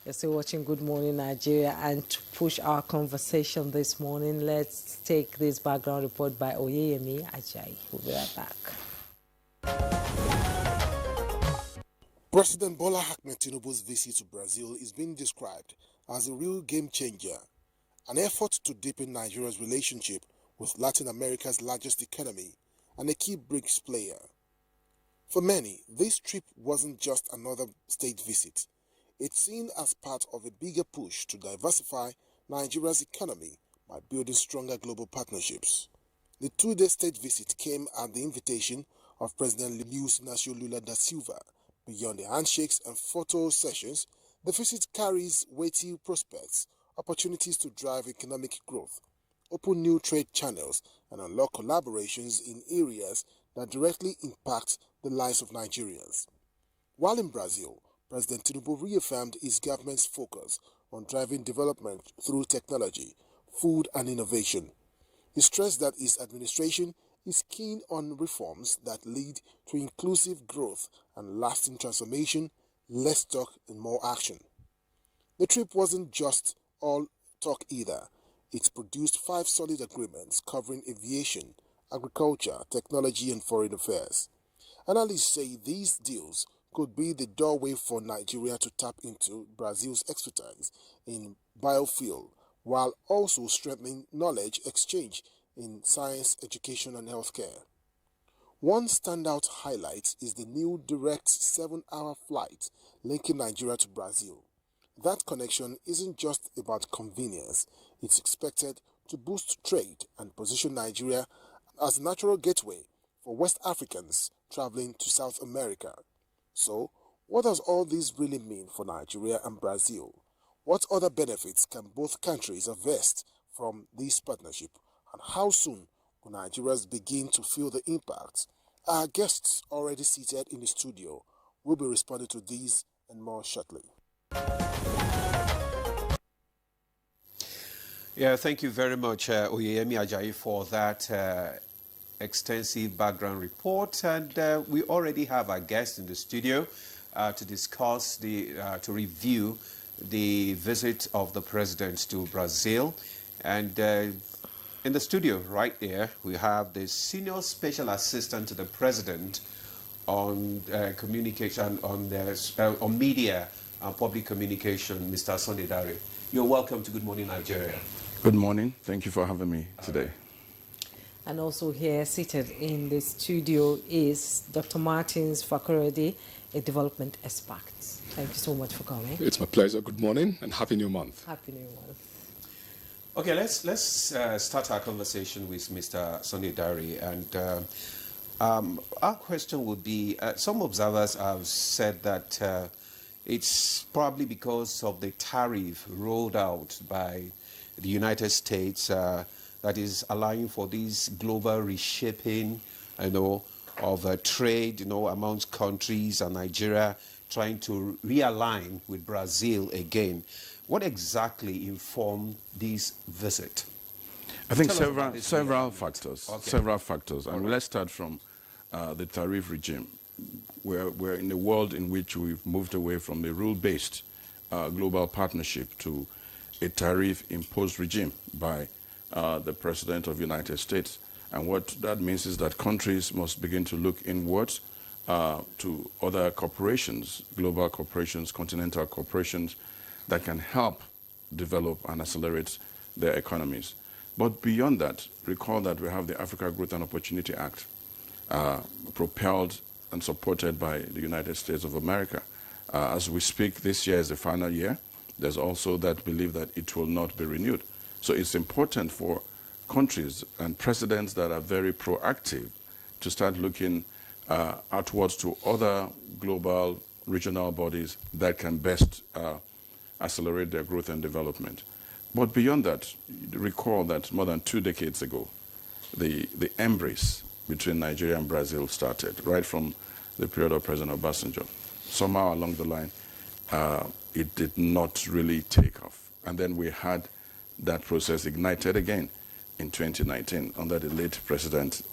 You're still watching Good Morning Nigeria, and to push our conversation this morning, let's take this background report by Oyeyemi Ajayi. We'll be right back. President Bola Ahmed Tinubu's visit to Brazil is being described as a real game changer, an effort to deepen Nigeria's relationship with Latin America's largest economy and a key BRICS player. For many, this trip wasn't just another state visit. It's seen as part of a bigger push to diversify Nigeria's economy by building stronger global partnerships. The two-day state visit came at the invitation of President Luiz Inácio Lula da Silva. Beyond the handshakes and photo sessions, the visit carries weighty prospects, opportunities to drive economic growth, open new trade channels, and unlock collaborations in areas that directly impact the lives of Nigerians. While in Brazil, President Tinubu reaffirmed his government's focus on driving development through technology, food, and innovation. He stressed that his administration is keen on reforms that lead to inclusive growth and lasting transformation, less talk and more action. The trip wasn't just all talk either. It produced 5 solid agreements covering aviation, agriculture, technology, and foreign affairs. Analysts say these deals could be the doorway for Nigeria to tap into Brazil's expertise in biofuel, while also strengthening knowledge exchange in science, education, and healthcare. One standout highlight is the new direct 7-hour flight linking Nigeria to Brazil. That connection isn't just about convenience, it's expected to boost trade and position Nigeria as a natural gateway for West Africans traveling to South America. So, what does all this really mean for Nigeria and Brazil? What other benefits can both countries harvest from this partnership? And how soon will Nigerians begin to feel the impact? Our guests already seated in the studio will be responding to these and more shortly. Yeah, thank you very much, Oyeyemi Ajayi, for that extensive background report. And we already have our guest in the studio to discuss to review the visit of the president to Brazil. And in the studio right there, we have the Senior Special Assistant to the President on communication, on media and public communication, Mr. Sunday Dare. You're welcome to Good Morning Nigeria. Good morning. Thank you for having me today. And also here, seated in the studio, is Dr. Martins Fakorede, a development expert. Thank you so much for coming. It's my pleasure. Good morning and Happy New Month. Happy New Month. Okay, let's start our conversation with Mr. Sunday Dare. And our question would be, some observers have said that it's probably because of the tariff rolled out by the United States that is allowing for this global reshaping, of trade, amongst countries, and Nigeria trying to realign with Brazil again. What exactly informed this visit? I think several factors. Okay. Several factors. And let's start from the tariff regime. We're in a world in which we've moved away from a rule-based global partnership to a tariff-imposed regime by the President of the United States. And what that means is that countries must begin to look inwards to other corporations, global corporations, continental corporations, that can help develop and accelerate their economies. But beyond that, recall that we have the Africa Growth and Opportunity Act, propelled and supported by the United States of America. As we speak, this year is the final year. There's also that belief that it will not be renewed. So it's important for countries and presidents that are very proactive to start looking outwards to other global regional bodies that can best accelerate their growth and development. But beyond that, recall that more than 2 decades ago, the embrace between Nigeria and Brazil started, right from the period of President Obasanjo. Somehow along the line, it did not really take off. And then we had that process ignited again in 2019 under the late President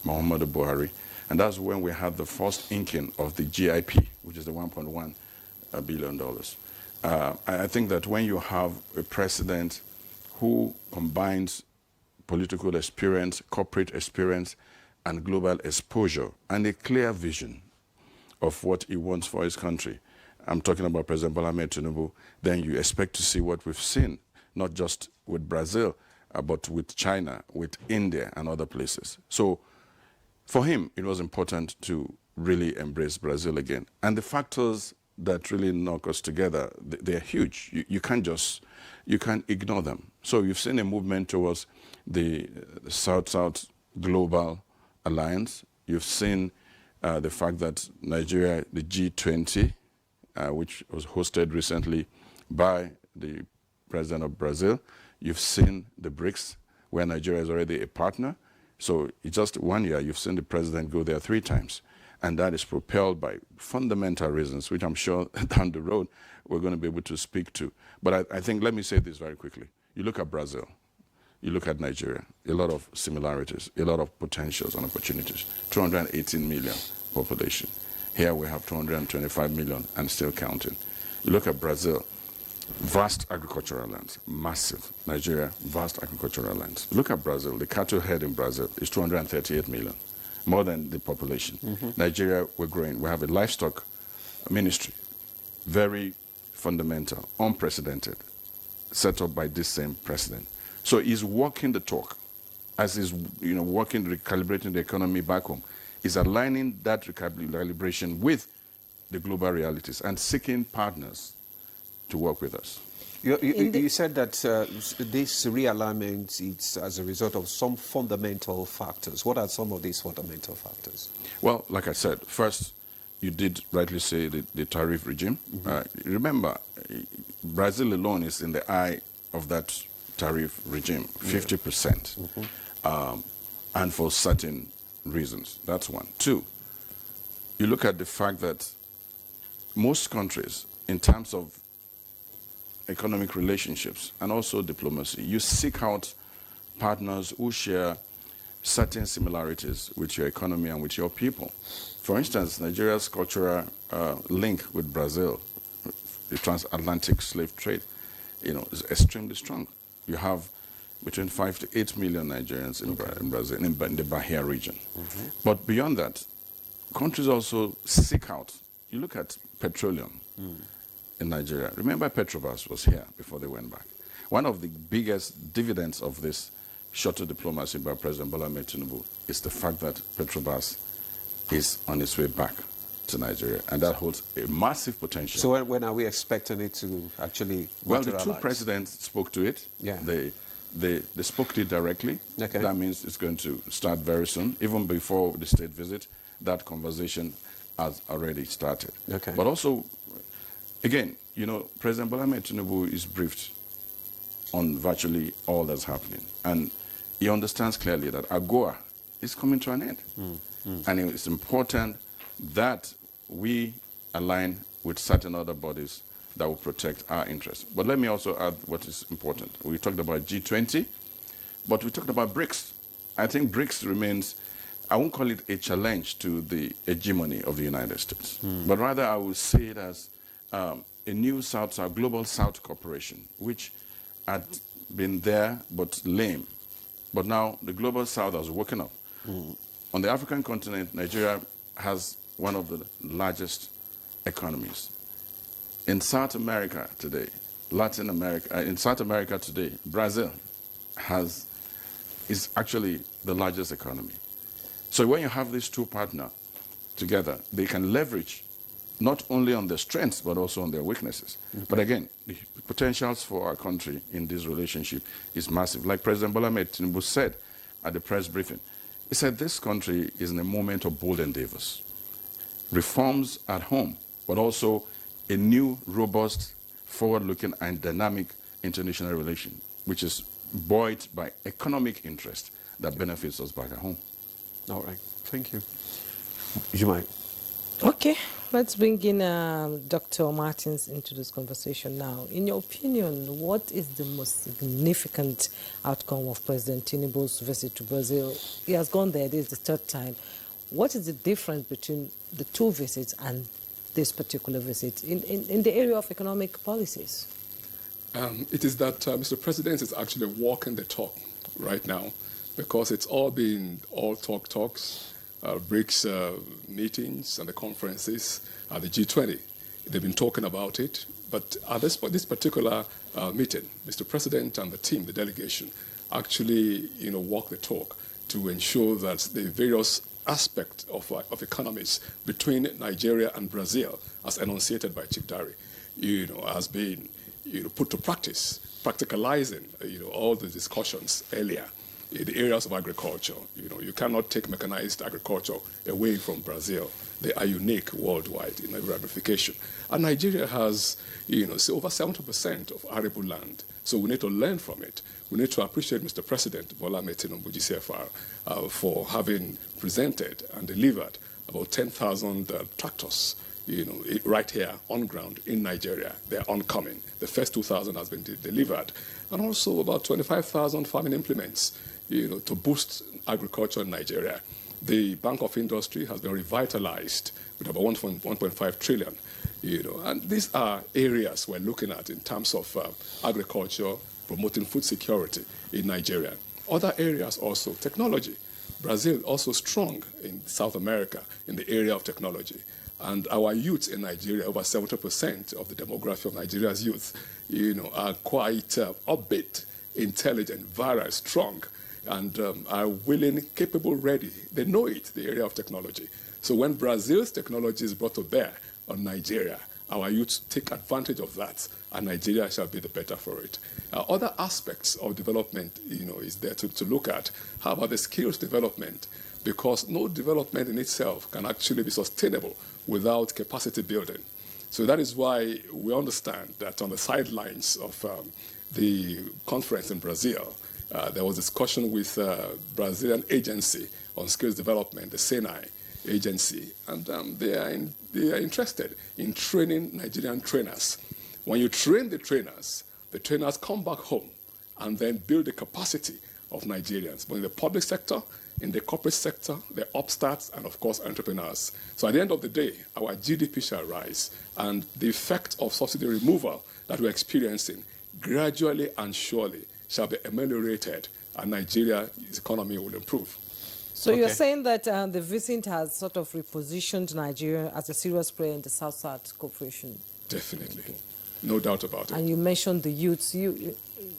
Muhammadu Buhari. And that's when we had the first inking of the GIP, which is the $1.1 billion. I think that when you have a president who combines political experience, corporate experience, and global exposure, and a clear vision of what he wants for his country, I'm talking about President Bola Ahmed Tinubu, then you expect to see what we've seen, not just with Brazil, but with China, with India, and other places. So for him, it was important to really embrace Brazil again. And the factors that really knock us together, they're huge. You can't ignore them. So you've seen a movement towards the South-South Global Alliance. You've seen the fact that Nigeria, the G20, which was hosted recently by the president of Brazil. You've seen the BRICS, where Nigeria is already a partner. So in just 1 year, you've seen the president go there 3 times. And that is propelled by fundamental reasons, which I'm sure down the road we're going to be able to speak to. But I think, let me say this very quickly. You look at Brazil, you look at Nigeria, a lot of similarities, a lot of potentials and opportunities. 218 million population. Here we have 225 million and still counting. You look at Brazil, vast agricultural lands, massive. Nigeria, vast agricultural lands. Look at Brazil. The cattle herd in Brazil is 238 million, more than the population. Nigeria, we're growing. We have a livestock ministry, very fundamental, unprecedented, set up by this same president. So he's walking the talk, as he's working, recalibrating the economy back home. He's aligning that recalibration with the global realities and seeking partners to work with us. You said that this realignment is as a result of some fundamental factors. What are some of these fundamental factors? Well, like I said, first, you did rightly say the tariff regime. Remember, Brazil alone is in the eye of that tariff regime, 50%, and for certain reasons. That's one. 2, you look at the fact that most countries, in terms of economic relationships and also diplomacy, you seek out partners who share certain similarities with your economy and with your people. For instance, Nigeria's cultural link with Brazil, the transatlantic slave trade, is extremely strong. You have between 5 to 8 million Nigerians in Brazil, in the Bahia region. But beyond that, countries also seek out. You look at petroleum in Nigeria. Remember, Petrobras was here before they went back. One of the biggest dividends of this shuttle diplomacy by President Bola Ahmed Tinubu is the fact that Petrobras is on its way back to Nigeria, and that holds a massive potential. So when are we expecting it to actually Well, the 2 presidents spoke to it. Yeah. They spoke to it directly. Okay. That means it's going to start very soon. Even before the state visit, that conversation has already started. Okay. But also, again, President Bola Ahmed Tinubu is briefed on virtually all that's happening. And he understands clearly that AGOA is coming to an end. And it's important that we align with certain other bodies that will protect our interests. But let me also add what is important. We talked about G20, but we talked about BRICS. I think BRICS remains, I won't call it a challenge to the hegemony of the United States, but rather I will see it as a new South-South, global South cooperation, which had been there but lame. But now the global South has woken up. On the African continent, Nigeria has one of the largest economies. In South America today, in South America today, Brazil is actually the largest economy. So when you have these 2 partners together, they can leverage not only on their strengths, but also on their weaknesses. But again, the potentials for our country in this relationship is massive. Like President Bola Ahmed Tinubu said at the press briefing, he said this country is in a moment of bold endeavors. Reforms at home, but also a new, robust, forward-looking and dynamic international relation, which is buoyed by economic interest that benefits us back at home. All right. Thank you. You might. Okay, let's bring in Dr. Martins into this conversation now. In your opinion, what is the most significant outcome of President Tinubu's visit to Brazil? He has gone there, this is the 3rd time. What is the difference between the 2 visits and this particular visit in the area of economic policies? It is that Mr. President is actually walking the talk right now, because it's all been all talks, BRICS meetings and the conferences at the G20. They've been talking about it, but at this particular meeting, Mr. President and the team, the delegation, actually walk the talk to ensure that the various aspects of economies between Nigeria and Brazil, as enunciated by Chief Dari, has been put to practice, practicalizing, all the discussions earlier in the areas of agriculture. You cannot take mechanized agriculture away from Brazil. They are unique worldwide in every ramification. And Nigeria has, over 70% of arable land. So we need to learn from it. We need to appreciate Mr. President Bola Tinubu GCFR for having presented and delivered about 10,000 tractors right here on ground in Nigeria. They're oncoming. The first 2,000 has been delivered. And also about 25,000 farming implements, to boost agriculture in Nigeria. The Bank of Industry has been revitalized with about 1.5 trillion, and these are areas we're looking at in terms of agriculture, promoting food security in Nigeria. Other areas also, technology. Brazil also strong in South America in the area of technology. And our youth in Nigeria, over 70% of the demography of Nigeria's youth, are quite upbeat, intelligent, very strong, and are willing, capable, ready. They know it, the area of technology. So when Brazil's technology is brought to bear on Nigeria, our youth take advantage of that, and Nigeria shall be the better for it. Other aspects of development, is there to look at. How about the skills development? Because no development in itself can actually be sustainable without capacity building. So that is why we understand that on the sidelines of the conference in Brazil, there was discussion with Brazilian agency on skills development, the SENAI agency, and they are interested in training Nigerian trainers. When you train the trainers come back home and then build the capacity of Nigerians, both in the public sector, in the corporate sector, the upstarts, and of course entrepreneurs. So at the end of the day, our GDP shall rise, and the effect of subsidy removal that we're experiencing gradually and surely shall be ameliorated, and Nigeria's economy will improve. So you're saying that the visit has sort of repositioned Nigeria as a serious player in the South-South cooperation? Definitely. Okay. No doubt about it. And you mentioned the youths. Absolutely.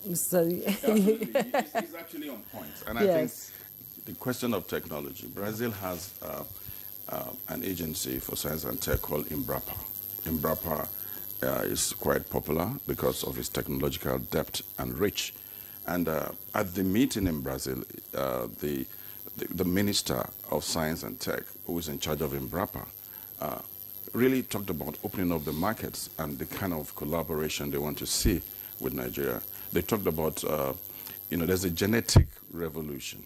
He's actually on point. And I think the question of technology, Brazil has an agency for science and tech called Embrapa. Embrapa is quite popular because of its technological depth and reach. And at the meeting in Brazil, the Minister of Science and Tech, who is in charge of Embrapa, really talked about opening up the markets and the kind of collaboration they want to see with Nigeria. They talked about, there's a genetic revolution,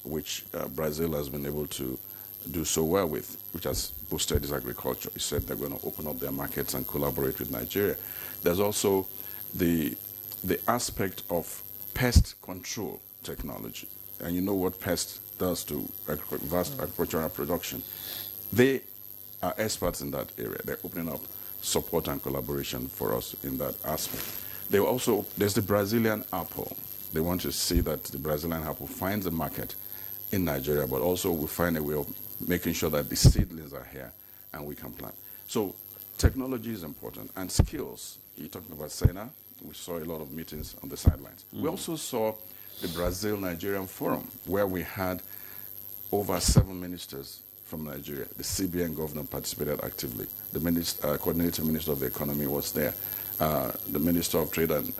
which Brazil has been able to do so well with, which has boosted its agriculture. He said they're going to open up their markets and collaborate with Nigeria. There's also the aspect of pest control technology. And you know what pest does to vast agricultural production. They are experts in that area. They're opening up support and collaboration for us in that aspect. There's the Brazilian apple. They want to see that the Brazilian apple finds a market in Nigeria, but also we find a way of making sure that the seedlings are here and we can plant. So technology is important, and skills. You're talking about SENA. We saw a lot of meetings on the sidelines. We also saw the Brazil-Nigerian Forum, where we had over 7 ministers from Nigeria. The CBN governor participated actively. The coordinating minister of the economy was there. The minister of trade and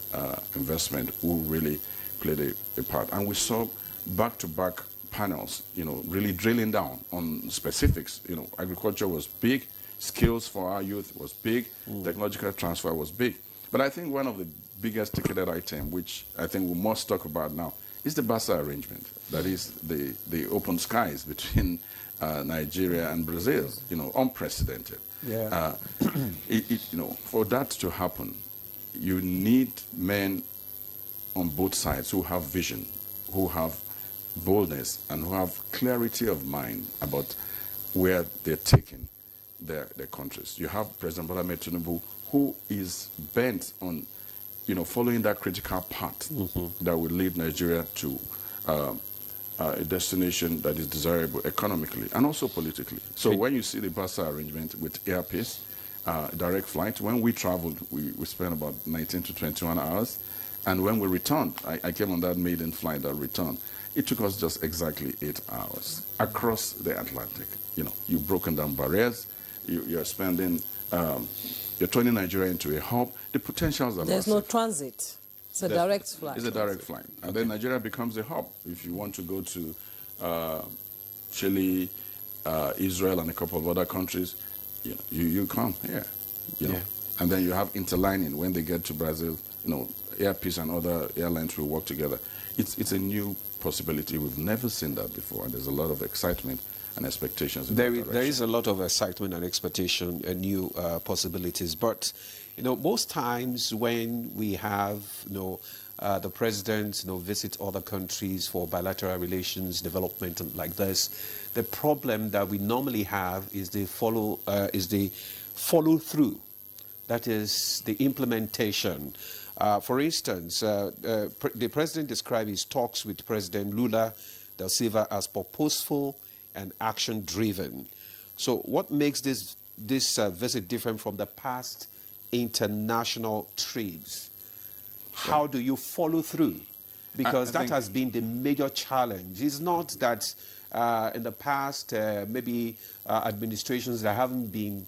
investment, who really played a part. And we saw back-to-back panels, really drilling down on specifics. Agriculture was big, skills for our youth was big, technological transfer was big. But I think one of the biggest ticketed item, which I think we must talk about now, is the BASA arrangement. That is the open skies between Nigeria and Brazil. Unprecedented. Yeah. For that to happen, you need men on both sides who have vision, who have boldness, and who have clarity of mind about where they're taking their countries. You have President Bola Tinubu, who is bent on, following that critical path that will lead Nigeria to a destination that is desirable economically and also politically. So when you see the BASA arrangement with Air Peace, direct flight, when we traveled, we spent about 19 to 21 hours. And when we returned, I came on that maiden flight that returned. It took us just exactly 8 hours across the Atlantic. You've broken down barriers. You're spending, you're turning Nigeria into a hub. The potentials are There's no transit. It's a direct flight. It's a direct flight. And then Nigeria becomes a hub. If you want to go to Chile, Israel, and a couple of other countries, you come here. And then you have interlining when they get to Brazil. Air Peace and other airlines will work together. It's a new possibility. We've never seen that before, and there's a lot of excitement and expectations. There is a lot of excitement and expectation and new possibilities. But most times when we have the president visit other countries for bilateral relations development and like this, the problem that we normally have is the follow through. That is the implementation. For instance, the president described his talks with President Lula da Silva as purposeful and action-driven. So what makes this visit different from the past international trips? How do you follow through? Because that has been the major challenge. It's not that in the past, maybe administrations that haven't been,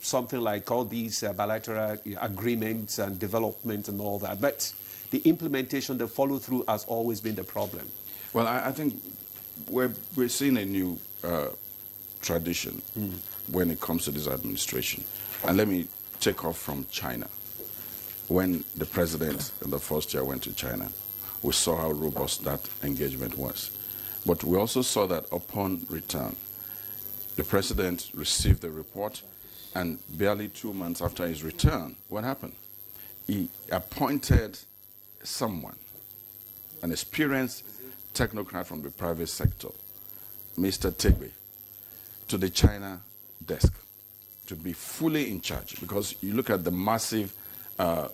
something like all these bilateral agreements and development and all that. But the implementation, the follow-through has always been the problem. Well, I think we're seeing a new tradition when it comes to this administration. And let me take off from China. When the president in the first year went to China, we saw how robust that engagement was. But we also saw that upon return, the president received the report, and barely 2 months after his return, what happened? He appointed someone, an experienced technocrat from the private sector, Mr. Tegbe, to the China desk to be fully in charge. Because you look at the massive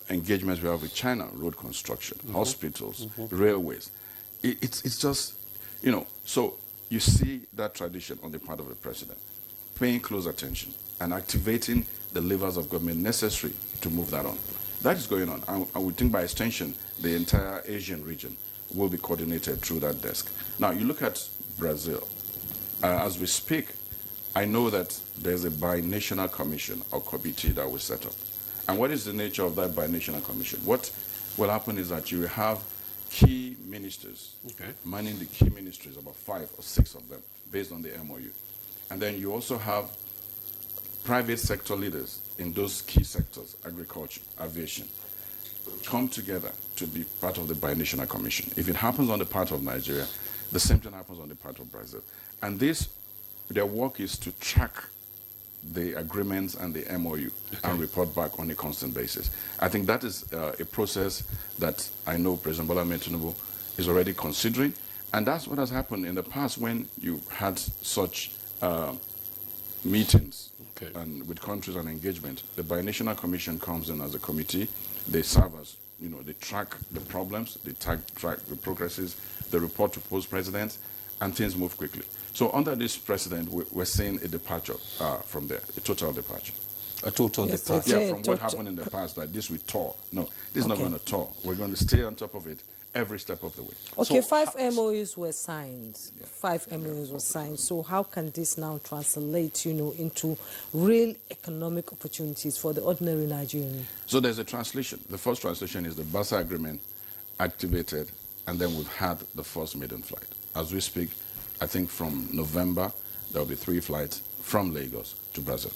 engagements we have with China, road construction, hospitals, railways. It's just, so you see that tradition on the part of the president, paying close attention and activating the levers of government necessary to move that on. That is going on. I would think by extension, the entire Asian region will be coordinated through that desk. Now, you look at Brazil. As we speak, I know that there's a binational commission or committee that was set up. And what is the nature of that binational commission? What will happen is that you will have key ministers manning the key ministries, about 5 or 6 of them, based on the MOU. And then you also have private sector leaders in those key sectors, agriculture, aviation, come together to be part of the binational commission. If it happens on the part of Nigeria, the same thing happens on the part of Brazil. And their work is to track the agreements and the MOU and report back on a constant basis. I think that is a process that I know President Bola Tinubu is already considering, and that's what has happened in the past when you had such meetings and with countries and engagement. The binational commission comes in as a committee. They serve as, they track the problems, they track the progresses, they report to post-presidents, and things move quickly. So under this precedent, we're seeing a departure from there, a total departure. A total departure? Yeah, from what happened in the past, that this we tore. No, this is not going to tore. We're going to stay on top of it every step of the way. Okay, so 5 MOUs were signed. 5 MOUs were signed. So how can this now translate, into real economic opportunities for the ordinary Nigerian? So there's a translation. The first translation is the BASA agreement activated, and then we've had the first maiden flight. As we speak, I think from November, there will be 3 flights from Lagos to Brazil.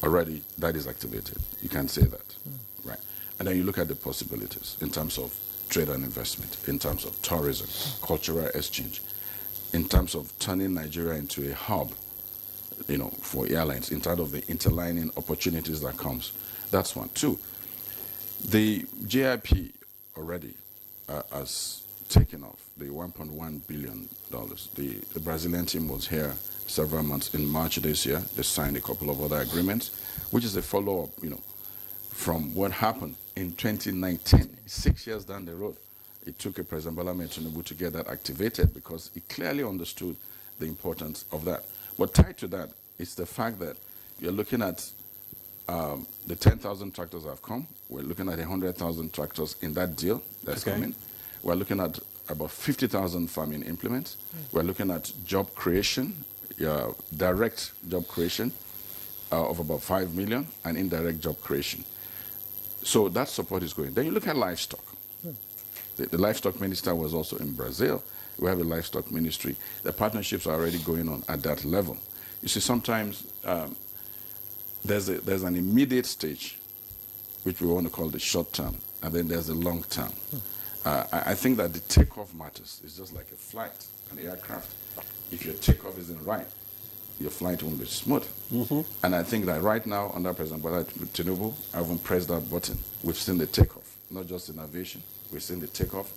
Already, that is activated. You can say that, right? And then you look at the possibilities in terms of trade and investment, in terms of tourism, cultural exchange, in terms of turning Nigeria into a hub, for airlines, in terms of the interlining opportunities that comes. That's one. 2, the GIP already has taking off, the $1.1 billion. The Brazilian team was here several months. In March this year, they signed a couple of other agreements, which is a follow-up, from what happened in 2019, 6 years down the road. It took a President Bola Tinubu to get that activated because he clearly understood the importance of that. But tied to that is the fact that you're looking at the 10,000 tractors have come. We're looking at 100,000 tractors in that deal that's coming. We're looking at about 50,000 farming implements. We're looking at job creation, direct job creation of about 5 million and indirect job creation. So that support is going. Then you look at livestock. The livestock minister was also in Brazil. We have a livestock ministry. The partnerships are already going on at that level. You see, sometimes there's an immediate stage, which we want to call the short term, and then there's the long term. I think that the takeoff matters. It's just like a flight, an aircraft. If your takeoff isn't right, your flight won't be smooth. And I think that right now, under President Bola Tinubu, I haven't pressed that button. We've seen the takeoff, not just in aviation. We've seen the takeoff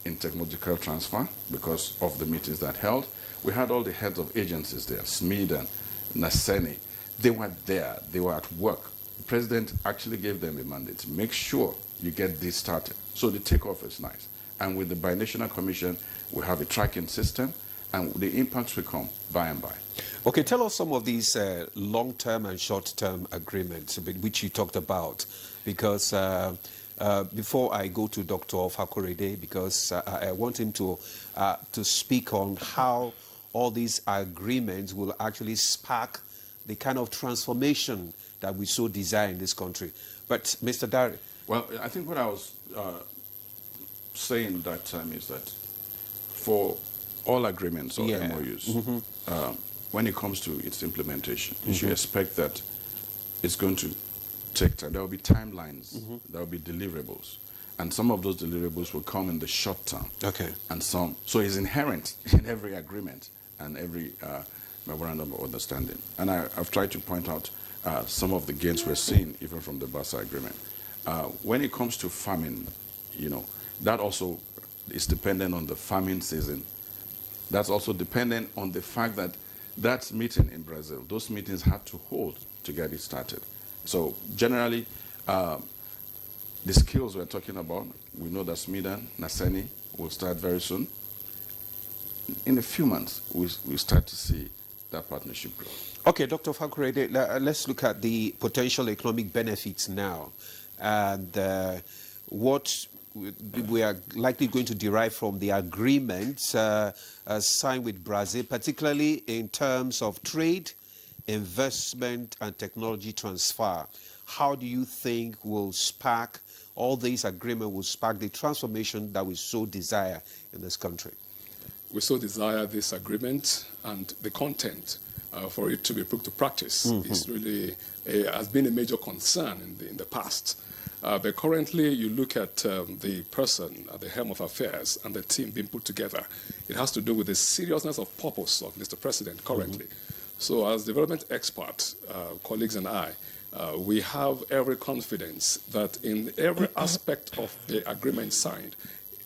in technological transfer because of the meetings that held. We had all the heads of agencies there, SMID and Naseni. They were there. They were at work. The president actually gave them a mandate to make sure you get this started. So the takeoff is nice. And with the Binational Commission, we have a tracking system, and the impacts will come by and by. Okay, tell us some of these long-term and short-term agreements which you talked about, because before I go to Dr. Fakorede, because I want him to speak on how all these agreements will actually spark the kind of transformation that we so desire in this country. But Mr. Dari. Well, I think what I was saying that time is that for all agreements or MOUs, when it comes to its implementation, you should expect that it's going to take time. There will be timelines, there will be deliverables, and some of those deliverables will come in the short term. And some, so it's inherent in every agreement and every memorandum of understanding. And I've tried to point out some of the gains we're seeing even from the BASA agreement. When it comes to farming, that also is dependent on the farming season. That's also dependent on the fact that that meeting in Brazil, those meetings had to hold to get it started. So generally, the skills we're talking about, we know that Smidan, Naseni will start very soon. In a few months, we'll start to see that partnership grow. Okay, Dr. Fakorede, let's look at the potential economic benefits now and what we are likely going to derive from the agreements signed with Brazil, particularly in terms of trade, investment, and technology transfer. How do you think will spark, all these agreements will spark the transformation that we so desire in this country? We so desire this agreement, and the content for it to be put to practice is really has been a major concern in the past. But currently, you look at the person at the helm of affairs and the team being put together. It has to do with the seriousness of purpose of Mr. President currently. So as development experts, colleagues and I, we have every confidence that in every aspect of the agreement signed,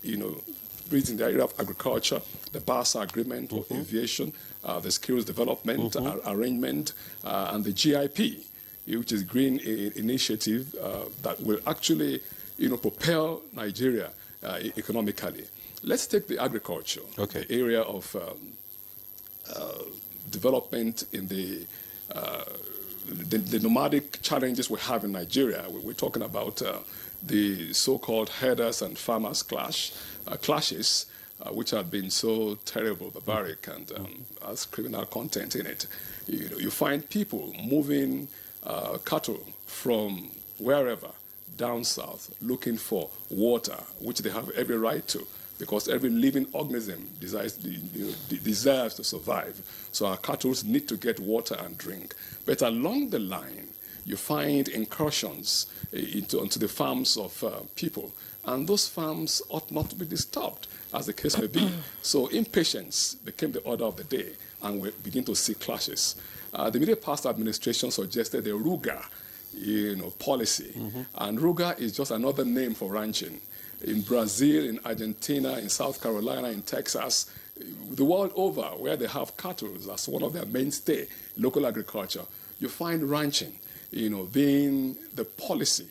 be it in the area of agriculture, the BASA agreement of aviation, the skills development arrangement, and the GIP, which is Green Initiative that will actually, propel Nigeria economically. Let's take the agriculture, the area of development in the nomadic challenges we have in Nigeria. We're talking about the so-called herders and farmers clashes, which have been so terrible, barbaric, and has criminal content in it. You find people moving cattle from wherever down south looking for water, which they have every right to, because every living organism desires to survive. So our cattle need to get water and drink. But along the line, you find incursions onto the farms of people, and those farms ought not to be disturbed, as the case may be. So impatience became the order of the day, and we begin to see clashes. The immediate past administration suggested the Ruga, policy, and Ruga is just another name for ranching. in Brazil, in Argentina, in South Carolina, in Texas, the world over, where they have cattle as one of their mainstay, local agriculture, you find ranching, being the policy,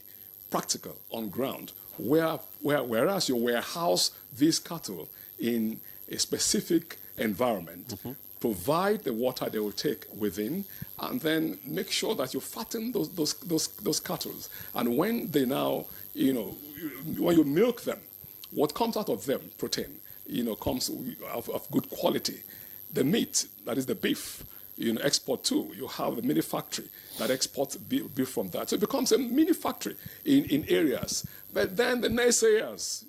practical, on ground, whereas you warehouse these cattle in a specific environment, provide the water they will take within, and then make sure that you fatten those cattle. And when they now, when you milk them, what comes out of them, protein, comes of good quality. The meat, that is the beef, export too. You have a mini factory that exports beef from that. So it becomes a mini factory in areas. But then the naysayers,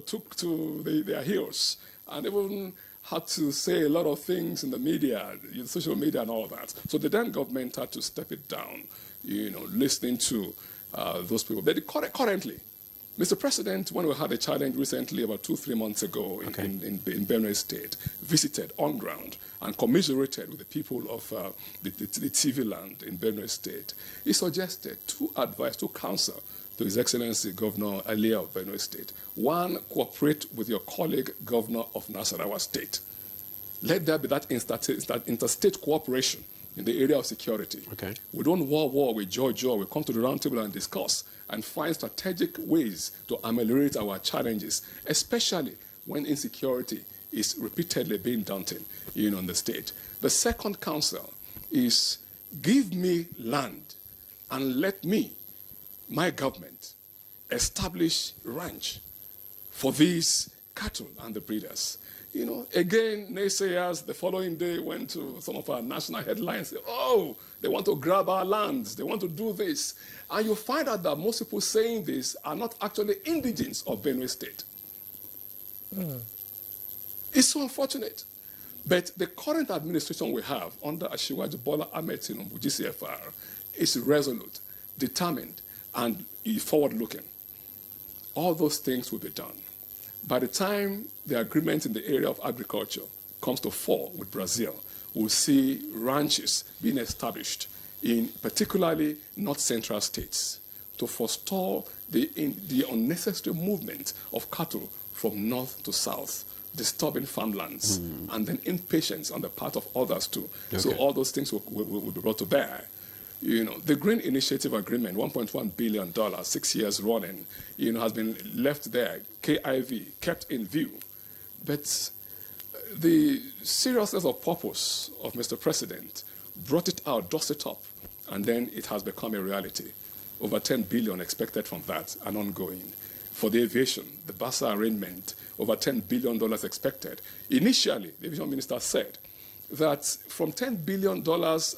took to their heels, and even had to say a lot of things in the media, social media and all that. So the then government had to step it down, listening to those people. But currently, Mr. President, when we had a challenge recently, about 2-3 months ago in Benue State, visited on ground and commiserated with the people of the TV land in Benue State. He suggested two counsel to His Excellency Governor Alia of Benue State. One, cooperate with your colleague, Governor of Nasarawa State. Let there be that interstate cooperation in the area of security. Okay. We don't war with jaw. We come to the round table and discuss and find strategic ways to ameliorate our challenges, especially when insecurity is repeatedly being daunting, in the state. The second counsel is give me land and let me, my government, establish ranch for these cattle and the breeders. Again, naysayers the following day went to some of our national headlines, say, oh, they want to grab our lands, they want to do this. And you find out that most people saying this are not actually indigents of Benue State. It's so unfortunate. But the current administration we have under Asiwaju Bola Ahmed Tinubu, GCFR, is resolute, determined, and forward-looking. All those things will be done. By the time the agreement in the area of agriculture comes to fall with Brazil, we'll see ranches being established in particularly north-central states to forestall the unnecessary movement of cattle from north to south, disturbing farmlands, and then impatience on the part of others too. Okay. So all those things will be brought to bear. The Green Initiative Agreement, $1.1 billion, 6 years running, has been left there, KIV, kept in view. But the seriousness of purpose of Mr. President brought it out, dust it up, and then it has become a reality. Over $10 billion expected from that and ongoing. For the aviation, the BASA arrangement, over $10 billion expected. Initially, the aviation minister said that from $10 billion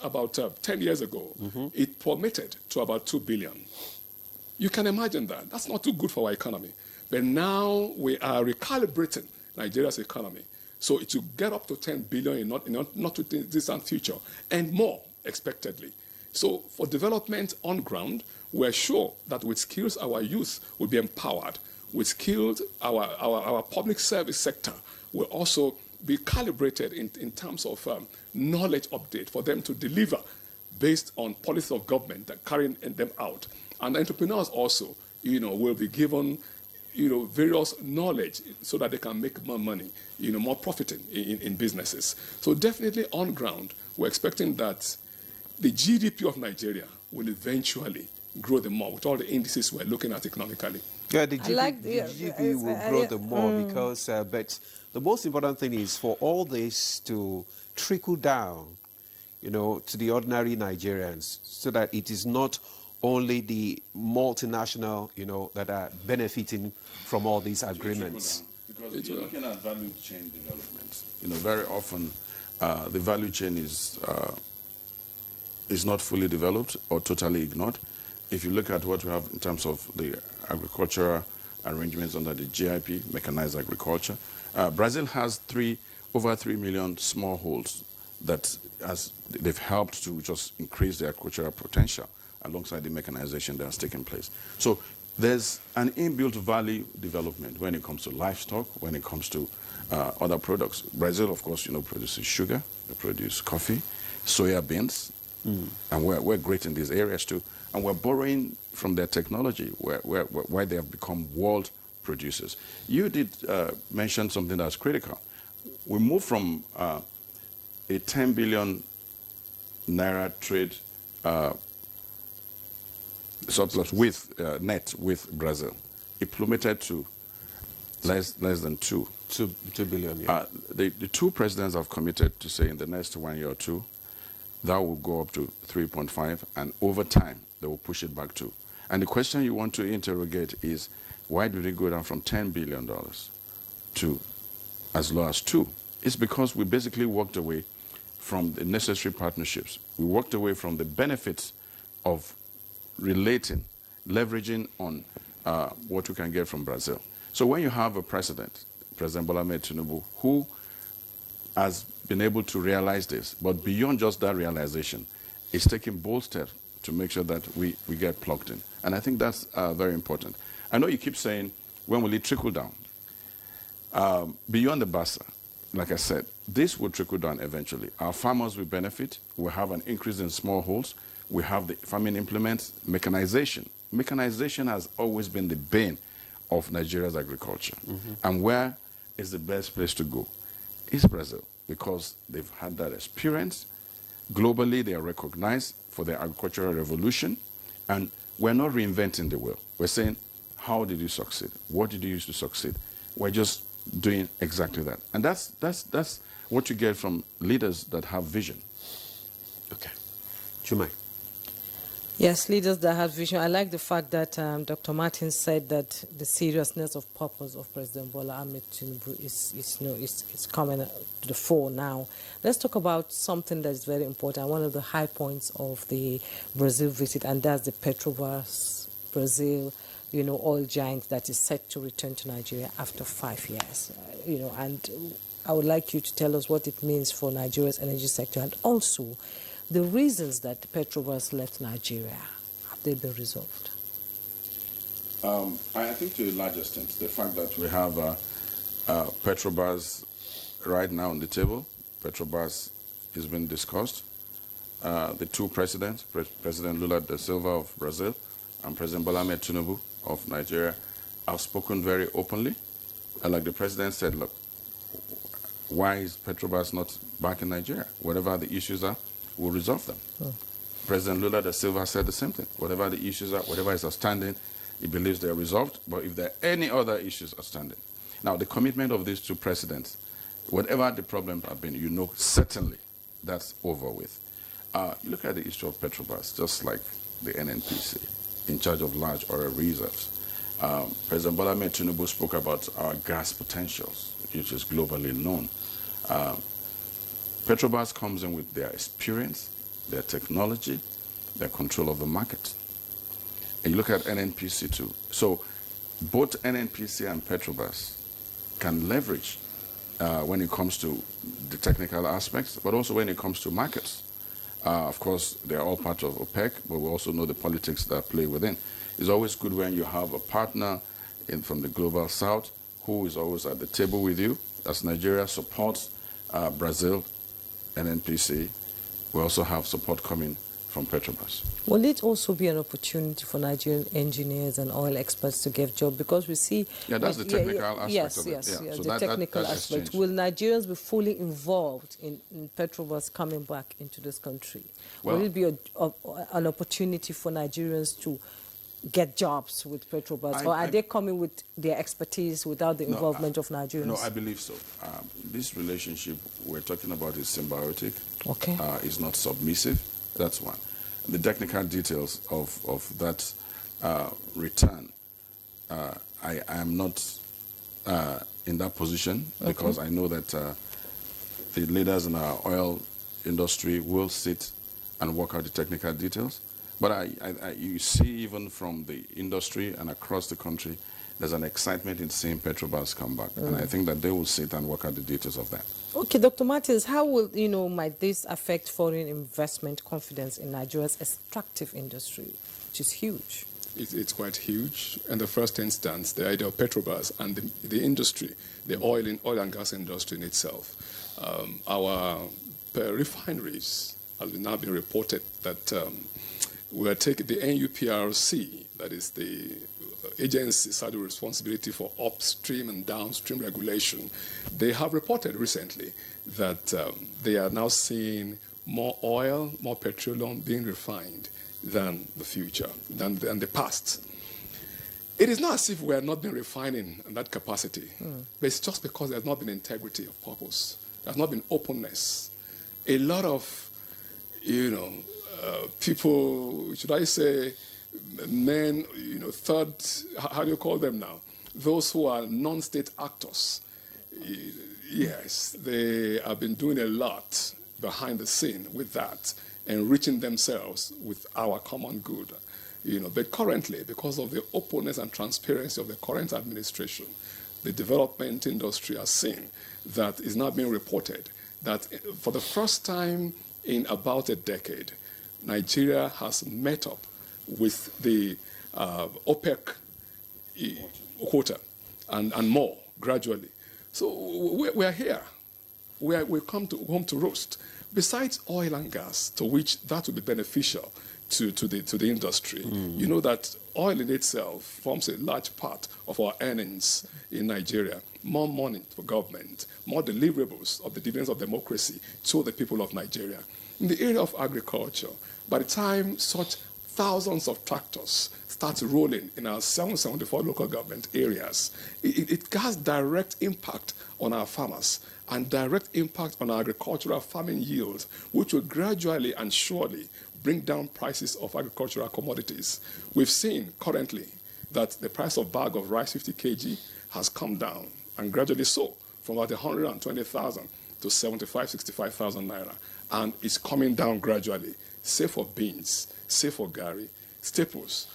about 10 years ago, it plummeted to about $2 billion. You can imagine that. That's not too good for our economy. But now we are recalibrating Nigeria's economy. So it will get up to $10 billion in not too distant future, and more expectedly. So for development on ground, we're sure that with skills, our youth will be empowered. With skills, our public service sector will also be calibrated in terms of knowledge update for them to deliver based on policies of government that carrying them out. And entrepreneurs also, will be given, various knowledge so that they can make more money, more profiting in businesses. So definitely on ground, we're expecting that the GDP of Nigeria will eventually grow the more with all the indices we're looking at economically. Yeah, the GDP will grow the more because, but the most important thing is for all this to trickle down, to the ordinary Nigerians, so that it is not only the multinational, that are benefiting from all these agreements. Because you're looking at value chain development. Very often the value chain is not fully developed or totally ignored. If you look at what we have in terms of the agricultural arrangements under the GIP, mechanized agriculture, Brazil has over 3 million smallholds that they've helped to just increase their agricultural potential alongside the mechanization that has taken place. So there's an inbuilt value development when it comes to livestock, when it comes to other products. Brazil, of course, produces sugar, they produce coffee, soya beans, and we're great in these areas too. And we're borrowing from their technology, where they have become world producers. You did mention something that's critical. We moved from a 10 billion naira trade surplus with net with Brazil. It plummeted to less than 2 billion. Yeah. The two presidents have committed to say in the next 1 year or two, that will go up to 3.5, and over time, they will push it back to. And the question you want to interrogate is, why did it go down from $10 billion to as low as 2? It's because we basically walked away from the necessary partnerships. We walked away from the benefits of relating, leveraging on what we can get from Brazil. So when you have a president, President Bola Ahmed Tinubu, who has been able to realize this, but beyond just that realization, is taking bold steps to make sure that we get plugged in. And I think that's very important. I know you keep saying, when will it trickle down? Beyond the BASA, like I said, this will trickle down eventually. Our farmers will benefit. We'll have an increase in smallholds. We have the farming implements, mechanization. Mechanization has always been the bane of Nigeria's agriculture. And where is the best place to go? It's Brazil, because they've had that experience. Globally, they are recognized for their agricultural revolution. And we're not reinventing the wheel. We're saying, how did you succeed? What did you use to succeed? We're just doing exactly that. And that's what you get from leaders that have vision. Okay. Jumai. Yes, leaders that have vision. I like the fact that Dr. Martin said that the seriousness of purpose of President Bola Ahmed Tinubu is coming to the fore now. Let's talk about something that is very important, one of the high points of the Brazil visit, and that's the Petrobras Brazil, oil giant that is set to return to Nigeria after 5 years. And I would like you to tell us what it means for Nigeria's energy sector, and also the reasons that Petrobras left Nigeria. Have they been resolved? I think to a large extent, the fact that we have Petrobras right now on the table, Petrobras is being discussed. The two presidents, President Lula da Silva of Brazil and President Bola Ahmed Tinubu of Nigeria, have spoken very openly. And like the president said, look, why is Petrobras not back in Nigeria? Whatever the issues are, we'll resolve them. President Lula da Silva said the same thing. Whatever the issues are, whatever is outstanding, he believes they are resolved. But if there are any other issues outstanding, now the commitment of these two presidents, whatever the problems have been, certainly that's over with. You look at the issue of Petrobras, just like the NNPC, in charge of large oil reserves. President Bola Ahmed Tinubu spoke about our gas potentials, which is globally known. Petrobras comes in with their experience, their technology, their control of the market. And you look at NNPC too. So both NNPC and Petrobras can leverage when it comes to the technical aspects, but also when it comes to markets. Of course, they're all part of OPEC, but we also know the politics that play within. It's always good when you have a partner from the global south who is always at the table with you. As Nigeria supports Brazil, NNPC, we also have support coming from Petrobras. Will it also be an opportunity for Nigerian engineers and oil experts to get jobs? Because we see... Yeah, that's the technical aspect of it. Yes, So the technical aspect. changed. Will Nigerians be fully involved in Petrobras coming back into this country? Well, will it be an opportunity for Nigerians to get jobs with Petrobras? Or are they coming with their expertise without the involvement of Nigerians? No, I believe so. This relationship we're talking about is symbiotic. Okay. It's not submissive. That's one. The technical details of that return, I am not in that position because I know that the leaders in our oil industry will sit and work out the technical details. But you see, even from the industry and across the country, there's an excitement in seeing Petrobras come back. And I think that they will sit and work out the details of that. Okay, Dr. Martins, how will, might this affect foreign investment confidence in Nigeria's extractive industry, which is huge? It's quite huge. In the first instance, the idea of Petrobras and the industry, the oil and gas industry in itself. Our refineries, has now been reported that we are taking the NUPRC, that is the agencies have the responsibility for upstream and downstream regulation, they have reported recently that they are now seeing more oil, more petroleum being refined than the future, than the past. It is not as if we have not been refining in that capacity, but it's just because there has not been integrity of purpose. There has not been openness. A lot of, people, should I say, men, third, how do you call them now? Those who are non-state actors. Yes, they have been doing a lot behind the scene with that, enriching themselves with our common good. But currently, because of the openness and transparency of the current administration, the development industry has seen that is now being reported that for the first time in about a decade, Nigeria has met up with the OPEC quota and more gradually. So we are here. We come home to roast. Besides oil and gas, to which that would be beneficial to the industry, you know that oil in itself forms a large part of our earnings in Nigeria. More money for government, more deliverables of the dividends of democracy to the people of Nigeria. In the area of agriculture, by the time such thousands of tractors start rolling in our 774 local government areas, it has direct impact on our farmers and direct impact on our agricultural farming yields, which will gradually and surely bring down prices of agricultural commodities. We've seen currently that the price of bag of rice, 50 kg, has come down, and gradually so, from about 120,000 to 75,000, 65,000 naira, and it's coming down gradually, save for beans, save for gari, staples,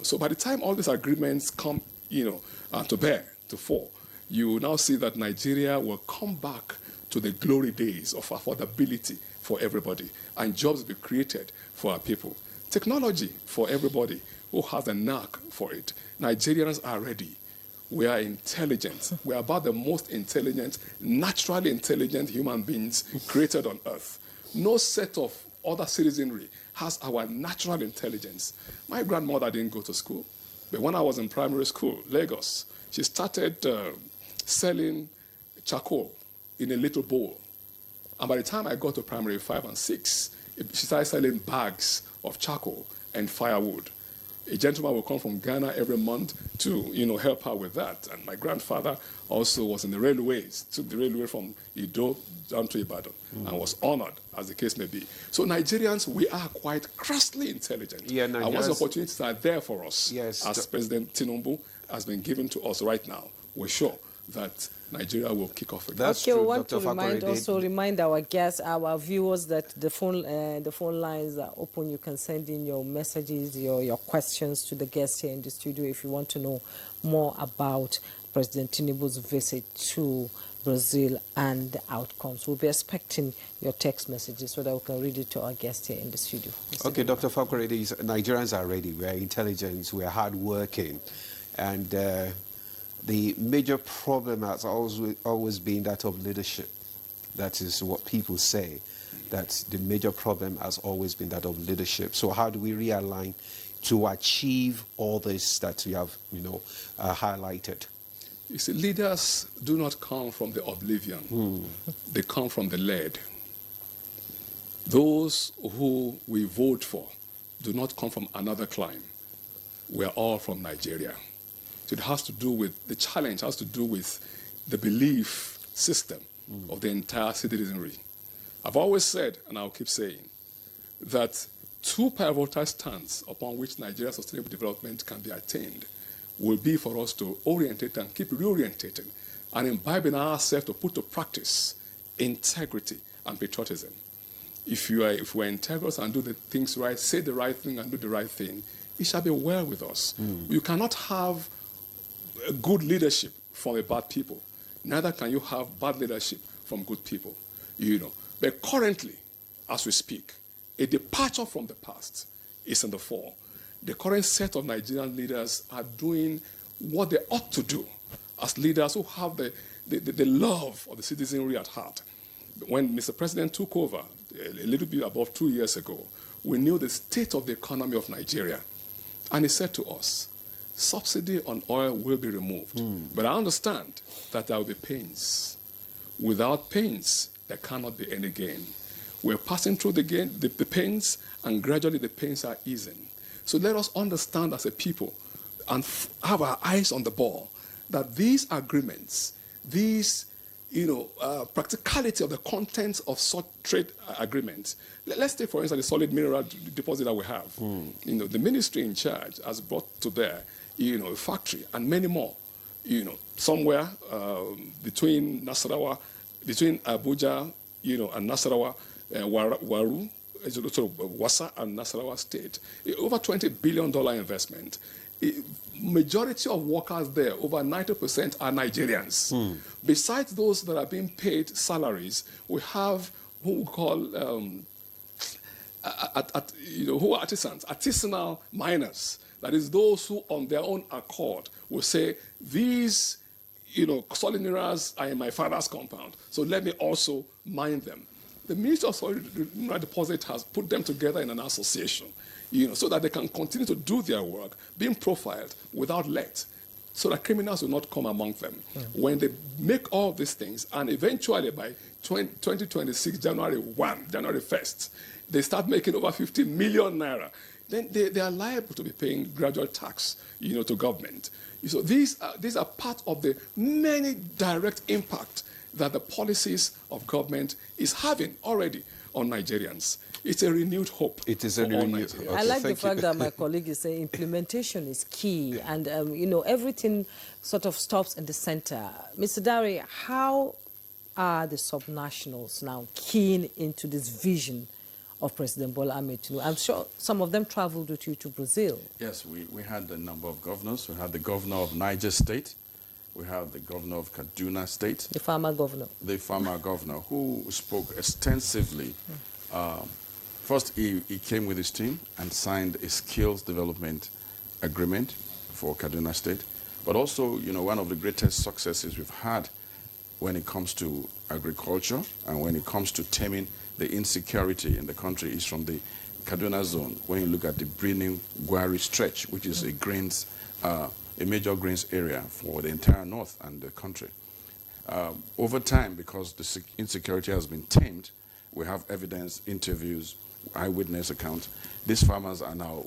So by the time all these agreements come, to bear, to fall, you will now see that Nigeria will come back to the glory days of affordability for everybody, and jobs will be created for our people. Technology for everybody who has a knack for it. Nigerians are ready. We are intelligent. We are about the most intelligent, naturally intelligent human beings created on earth. No set of other citizenry has our natural intelligence. My grandmother didn't go to school, but when I was in primary school, Lagos, she started selling charcoal in a little bowl. And by the time I got to primary 5 and 6, she started selling bags of charcoal and firewood. A gentleman will come from Ghana every month to, help her with that. And my grandfather also was in the railways, took the railway from Ido down to Ibadan, and was honored, as the case may be. So Nigerians, we are quite crassly intelligent. Yeah, and once the opportunities are there for us, yes, as President Tinubu has been given to us right now, we're sure that Nigeria will kick off again. That's true. We want to remind our guests, our viewers, that the phone lines are open. You can send in your messages, your questions to the guests here in the studio if you want to know more about President Tinubu's visit to Brazil and the outcomes. We'll be expecting your text messages so that we can read it to our guests here in the studio. Okay, Dr. Fakorede, Nigerians are ready. We are intelligent. We are hardworking. And the major problem has always been that of leadership. That is what people say. That the major problem has always been that of leadership. So how do we realign to achieve all this that you have, highlighted? You see, leaders do not come from the oblivion. They come from the lead. Those who we vote for do not come from another clime. We are all from Nigeria. So it has to do with, the challenge has to do with the belief system of the entire citizenry. I've always said, and I'll keep saying, that two pivotal stands upon which Nigeria's sustainable development can be attained will be for us to orientate and keep reorientating and imbibing ourselves to put to practice integrity and patriotism. If we're integrous and do the things right, say the right thing and do the right thing, it shall be well with us. You cannot have good leadership from a bad people. Neither can you have bad leadership from good people. But currently, as we speak, a departure from the past is in the fall. The current set of Nigerian leaders are doing what they ought to do as leaders who have the love of the citizenry at heart. When Mr. President took over a little bit above 2 years ago, we knew the state of the economy of Nigeria. And he said to us subsidy on oil will be removed. But I understand that there will be pains. Without pains, there cannot be any gain. We're passing through the pains, and gradually the pains are easing. So let us understand as a people and have our eyes on the ball that these agreements, these practicality of the contents of such trade agreements. Let's take, for instance, the solid mineral deposit that we have. The ministry in charge has brought to bear, a factory and many more. Somewhere between Nasarawa, between Abuja, and Nasarawa, Waru, Wasa and Nasarawa State, over $20 billion investment. Majority of workers there, over 90%, are Nigerians. Besides those that are being paid salaries, we have who we call who are artisans, artisanal miners. That is those who, on their own accord, will say, these solid minerals are in my father's compound, so let me also mine them. The Ministry of Solid Mineral Deposit has put them together in an association, so that they can continue to do their work, being profiled without let, so that criminals will not come among them. When they make all these things, and eventually by 2026, January 1st, they start making over 50 million naira, then they are liable to be paying gradual tax, to government. So these are part of the many direct impact that the policies of government is having already on Nigerians. It's a renewed hope. It is a renewed hope. I like the fact that my colleague is saying implementation is key, and everything sort of stops in the center. Mr. Dari, how are the subnationals now keen into this vision of President Bola Ahmed Tinubu? I'm sure some of them traveled with you to Brazil. Yes, we had a number of governors. We had the governor of Niger State. We have the governor of Kaduna State. The former governor. The former governor, who spoke extensively. First, he came with his team and signed a skills development agreement for Kaduna State. But also, one of the greatest successes we've had when it comes to agriculture and when it comes to taming the insecurity in the country is from the Kaduna zone. When you look at the Birnin-Gwari stretch, which is a major grains area for the entire north and the country. Over time, because the insecurity has been tamed, we have evidence, interviews, eyewitness accounts. These farmers are now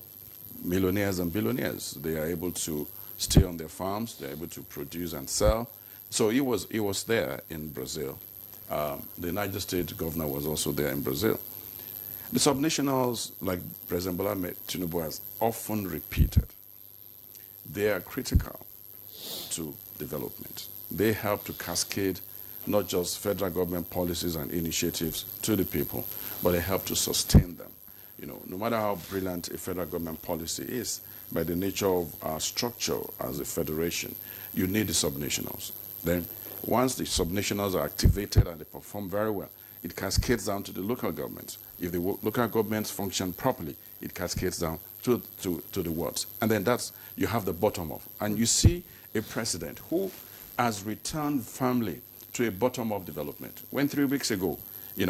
millionaires and billionaires. They are able to stay on their farms. They're able to produce and sell. So he was there in Brazil. The Niger State governor was also there in Brazil. The subnationals, like President Bola Ahmed Tinubu has often repeated, they are critical to development. They help to cascade not just federal government policies and initiatives to the people, but they help to sustain them. No matter how brilliant a federal government policy is, by the nature of our structure as a federation, you need the subnationals. Then, once the subnationals are activated and they perform very well, it cascades down to the local governments. If the local governments function properly, it cascades down to the wards. And then you have the bottom up. And you see a president who has returned firmly to a bottom-up development. When 3 weeks ago, in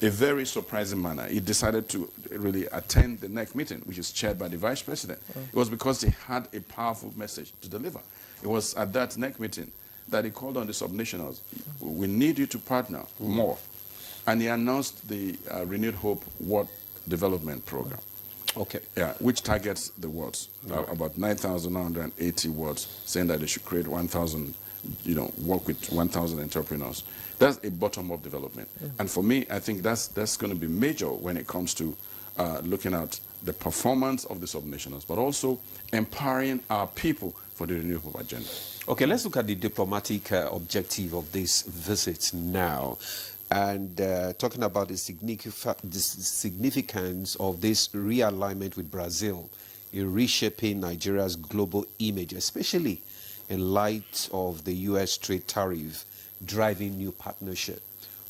a very surprising manner, he decided to really attend the NEC meeting, which is chaired by the vice president. It was because he had a powerful message to deliver. It was at that NEC meeting that he called on the subnationals. We need you to partner more. And he announced the Renewed Hope Ward Development Program. Okay. Yeah, which targets the wards, about 9,980 wards, saying that they should create 1,000, work with 1,000 entrepreneurs. That's a bottom-up development. And for me, I think that's going to be major when it comes to looking at the performance of the subnationals, but also empowering our people for the Renewed Hope agenda. Okay, let's look at the diplomatic objective of this visit now. And talking about the significance of this realignment with Brazil in reshaping Nigeria's global image, especially in light of the U.S. trade tariff driving new partnership.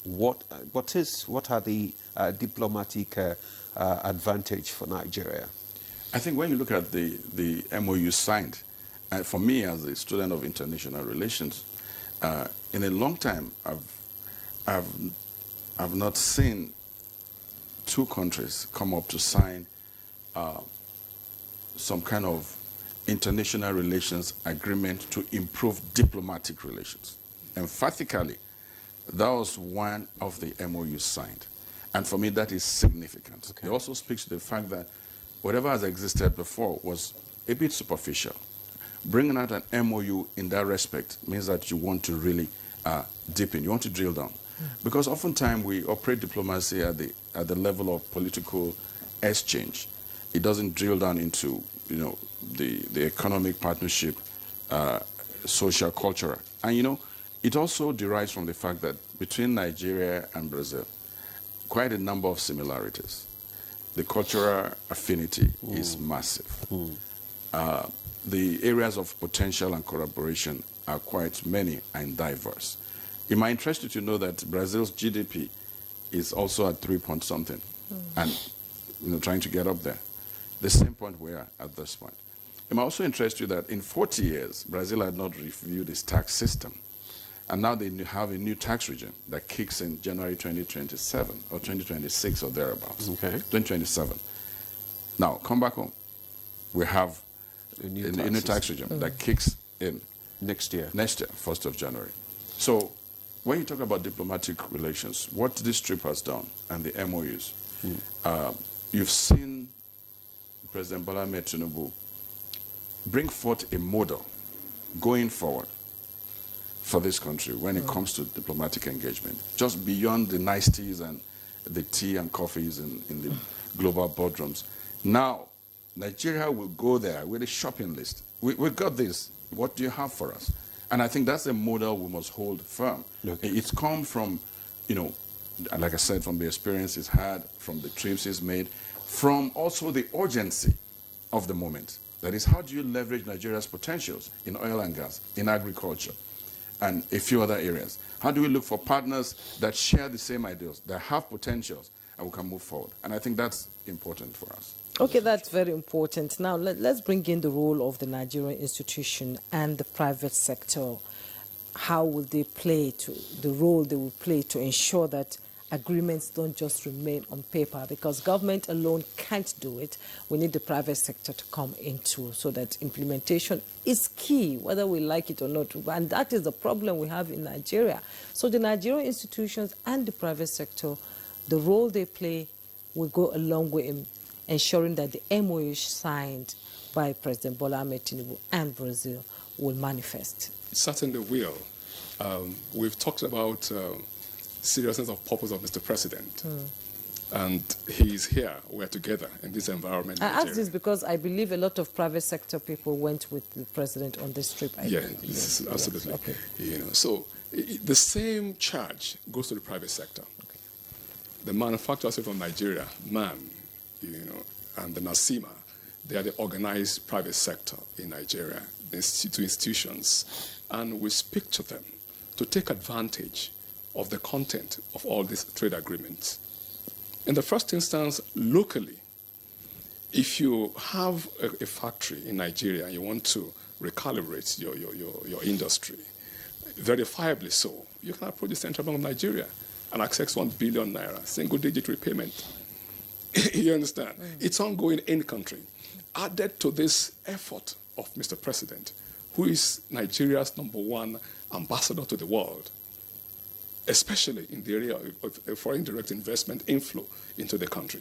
What are the diplomatic advantage for Nigeria? I think when you look at the MOU signed, for me as a student of international relations, in a long time I've not seen two countries come up to sign some kind of international relations agreement to improve diplomatic relations. Emphatically, that was one of the MOUs signed. And for me, that is significant. Okay. It also speaks to the fact that whatever has existed before was a bit superficial. Bringing out an MOU in that respect means that you want to really deepen, you want to drill down. Because oftentimes we operate diplomacy at the level of political exchange. It doesn't drill down into, the economic partnership, social, cultural. And, it also derives from the fact that between Nigeria and Brazil, quite a number of similarities. The cultural affinity is massive. The areas of potential and collaboration are quite many and diverse. It might interest you to know that Brazil's GDP is also at 3 point something, and trying to get up there. The same point we are at this point. It might also interest you that in 40 years, Brazil had not reviewed its tax system. And now they have a new tax regime that kicks in January 2027 or 2026 or thereabouts. Okay. 2027. Now, come back home. We have a new tax regime that kicks in next year, 1st of January. So when you talk about diplomatic relations, what this trip has done and the MOUs, you've seen President Bola Ahmed Tinubu bring forth a model going forward for this country when it comes to diplomatic engagement, just beyond the niceties and the tea and coffees in the global boardrooms. Now, Nigeria will go there with a shopping list. We've got this. What do you have for us? And I think that's a model we must hold firm. Okay. It's come from, like I said, from the experience he's had, from the trips he's made, from also the urgency of the moment. That is, how do you leverage Nigeria's potentials in oil and gas, in agriculture, and a few other areas? How do we look for partners that share the same ideals, that have potentials, and we can move forward? And I think that's important for us. Okay, that's very important. Now, let's bring in the role of the Nigerian institution and the private sector. How will they play the role they will play to ensure that agreements don't just remain on paper? Because government alone can't do it. We need the private sector to come into so that implementation is key, whether we like it or not. And that is the problem we have in Nigeria. So the Nigerian institutions and the private sector, the role they play will go a long way in ensuring that the MOU signed by President Bola Ahmed Tinubu and Brazil will manifest. It certainly will. We've talked about seriousness of purpose of Mr. President. And he's here. We're together in this environment. I ask this because I believe a lot of private sector people went with the president on this trip. Yes, absolutely. Okay. So the same charge goes to the private sector. Okay. The manufacturers from Nigeria, MAN, and the NASIMA, they are the organized private sector in Nigeria, to institutions, and we speak to them to take advantage of the content of all these trade agreements. In the first instance, locally, if you have a factory in Nigeria and you want to recalibrate your industry, verifiably so, you can approach the Central Bank of Nigeria and access 1 billion naira, single-digit repayment. You understand? It's ongoing in country. Added to this effort of Mr. President, who is Nigeria's #1 ambassador to the world, especially in the area of foreign direct investment inflow into the country.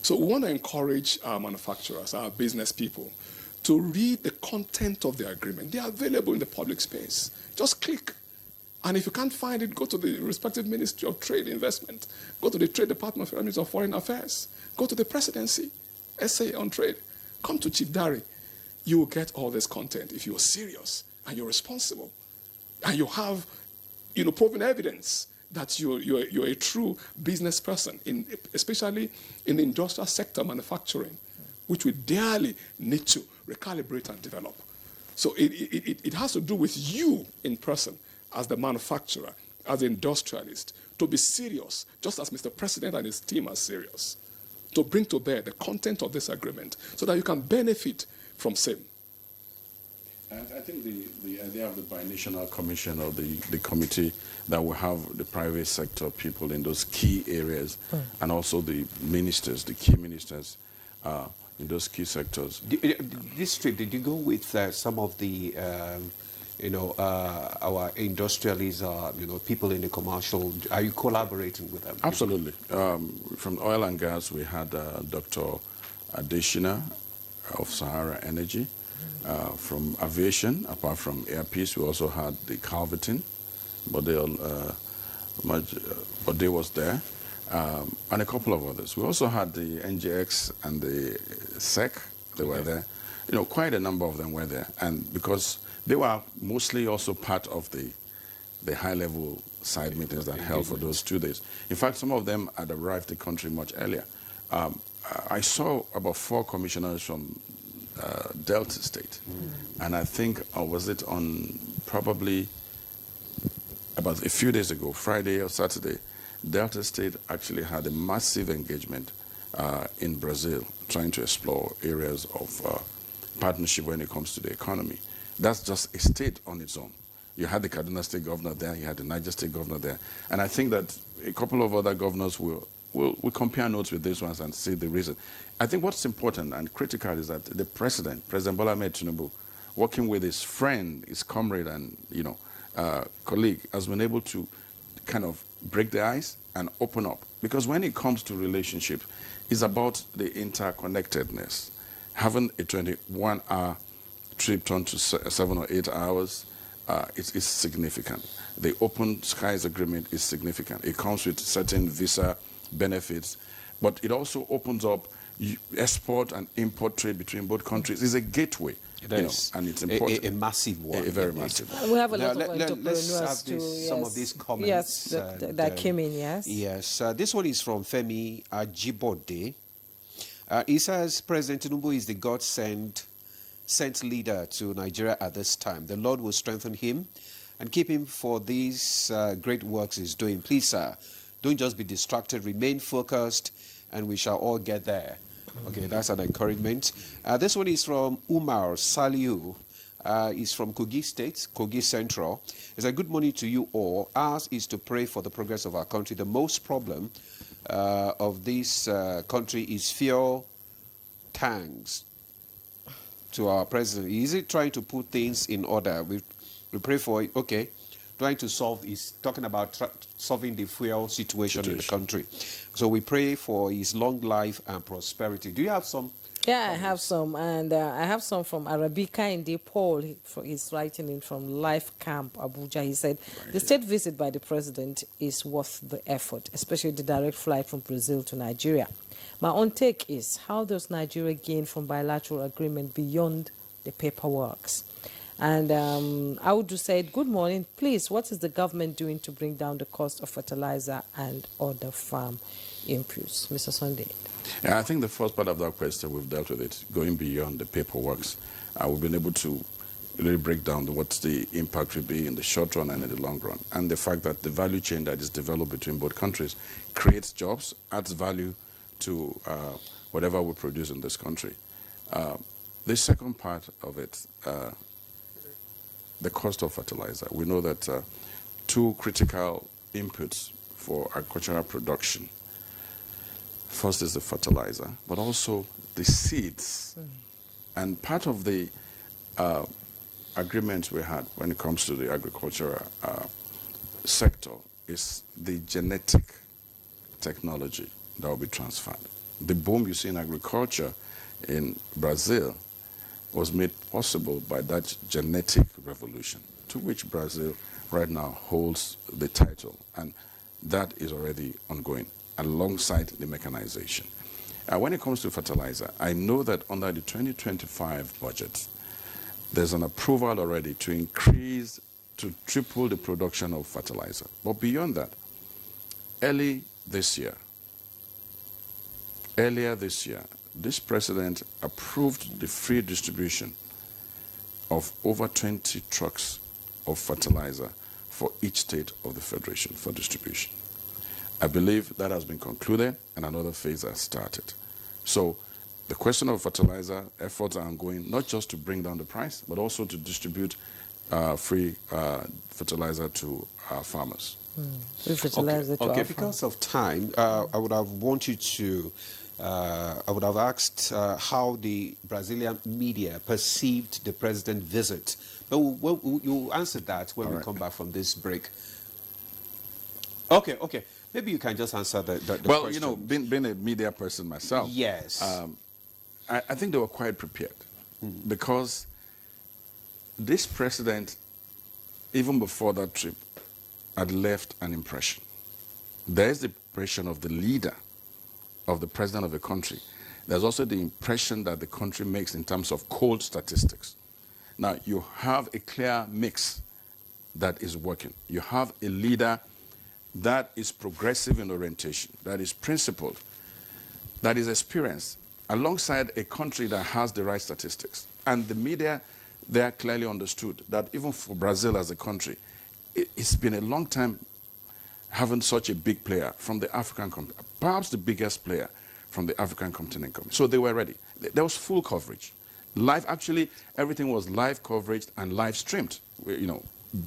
So we want to encourage our manufacturers, our business people, to read the content of the agreement. They are available in the public space. Just click. And if you can't find it, go to the respective Ministry of Trade Investment. Go to the Trade Department of Ministry of Foreign Affairs. Go to the Presidency, Essay on Trade. Come to Chief Dari. You will get all this content if you're serious and you're responsible. And you have, proven evidence that you're a true business person, especially in the industrial sector, manufacturing, which we dearly need to recalibrate and develop. So it has to do with you in person, as the manufacturer, as the industrialist, to be serious, just as Mr. President and his team are serious, to bring to bear the content of this agreement so that you can benefit from same. And I think the idea of the binational commission or the committee that will have the private sector people in those key areas and also the ministers, the key ministers, in those key sectors. This trip, did you go with some of the, our industrialists, people in the commercial? Are you collaborating with them? Absolutely. From oil and gas, we had Dr. Adeshina of Sahara Energy. From aviation, apart from Air Peace, we also had the Calverton, but they was there, and a couple of others. We also had the NGX and the SEC. They were there. Quite a number of them were there, and because they were mostly also part of the high-level side meetings that held for those 2 days. In fact, some of them had arrived the country much earlier. I saw about 4 commissioners from Delta State, and I think was it on probably about a few days ago, Friday or Saturday, Delta State actually had a massive engagement in Brazil, trying to explore areas of partnership when it comes to the economy. That's just a state on its own. You had the Kaduna State governor there, you had the Niger State governor there, and I think that a couple of other governors will compare notes with these ones and see the reason. I think what's important and critical is that the President Bola Ahmed Tinubu, working with his friend, his comrade, and colleague, has been able to kind of break the ice and open up. Because when it comes to relationship, it's about the interconnectedness. Having a 21-hour trip turned to 7 or 8 hours is significant. The Open Skies Agreement is significant. It comes with certain visa benefits, but it also opens up export and import trade between both countries. It's a gateway, and it's important. A massive one. A very massive one. We have a lot of entrepreneurs let's have some of these comments. Yes, that came in, yes. Yes, this one is from Femi Ajibode. He says, President Tinubu is the God-sent leader to Nigeria at this time. The Lord will strengthen him and keep him for these great works he's doing. Please, sir, don't just be distracted. Remain focused, and we shall all get there. Okay, that's an encouragement. This one is from Umar Saliu. He's from Kogi State, Kogi Central. It's a good morning to you all. Ours is to pray for the progress of our country. The most problem of this country is fuel tanks. To our president, is it trying to put things in order? We pray for it. Okay, trying to solve is talking about solving the fuel situation in the country. So we pray for his long life and prosperity. Do you have some? Yeah, I have some, and I have some from Arabica in Paul. He's writing in from Life Camp, Abuja. He said, the state visit by the president is worth the effort, especially the direct flight from Brazil to Nigeria. My own take is, how does Nigeria gain from bilateral agreement beyond the paperwork? And Audu said, good morning. Please, what is the government doing to bring down the cost of fertilizer and other farm inputs? Mr. Sunday. Yeah, I think the first part of that question, we've dealt with it, going beyond the paperwork. We've been able to really break down what the impact will be in the short run and in the long run. And the fact that the value chain that is developed between both countries creates jobs, adds value to whatever we produce in this country. The second part of it, the cost of fertilizer. We know that two critical inputs for agricultural production. First is the fertilizer, but also the seeds. And part of the agreement we had when it comes to the agricultural sector is the genetic technology that will be transferred. The boom you see in agriculture in Brazil was made possible by that genetic revolution, to which Brazil right now holds the title, and that is already ongoing alongside the mechanization. When it comes to fertilizer, I know that under the 2025 budget, there's an approval already to increase, to triple the production of fertilizer. But beyond that, earlier this year, this president approved the free distribution of over 20 trucks of fertilizer for each state of the Federation for distribution. I believe that has been concluded and another phase has started. So the question of fertilizer efforts are ongoing, not just to bring down the price, but also to distribute free fertilizer to our farmers. Free fertilizer to our because of time, I would have wanted to I would have asked how the Brazilian media perceived the president's visit. But you'll answer that when we come back from this break. Okay. Maybe you can just answer the well, question. you know, being a media person myself, yes, I think they were quite prepared because this president, even before that trip, had left an impression. There is the impression of the leader, of the president of a country. There's also the impression that the country makes in terms of cold statistics. Now, you have a clear mix that is working. You have a leader that is progressive in orientation, that is principled, that is experienced, alongside a country that has the right statistics. And the media there clearly understood that even for Brazil as a country, it's been a long time having such a big player from the African continent, perhaps the biggest player from the African continent. So they were ready. There was full coverage. Live, actually, everything was live coverage and live streamed, you know,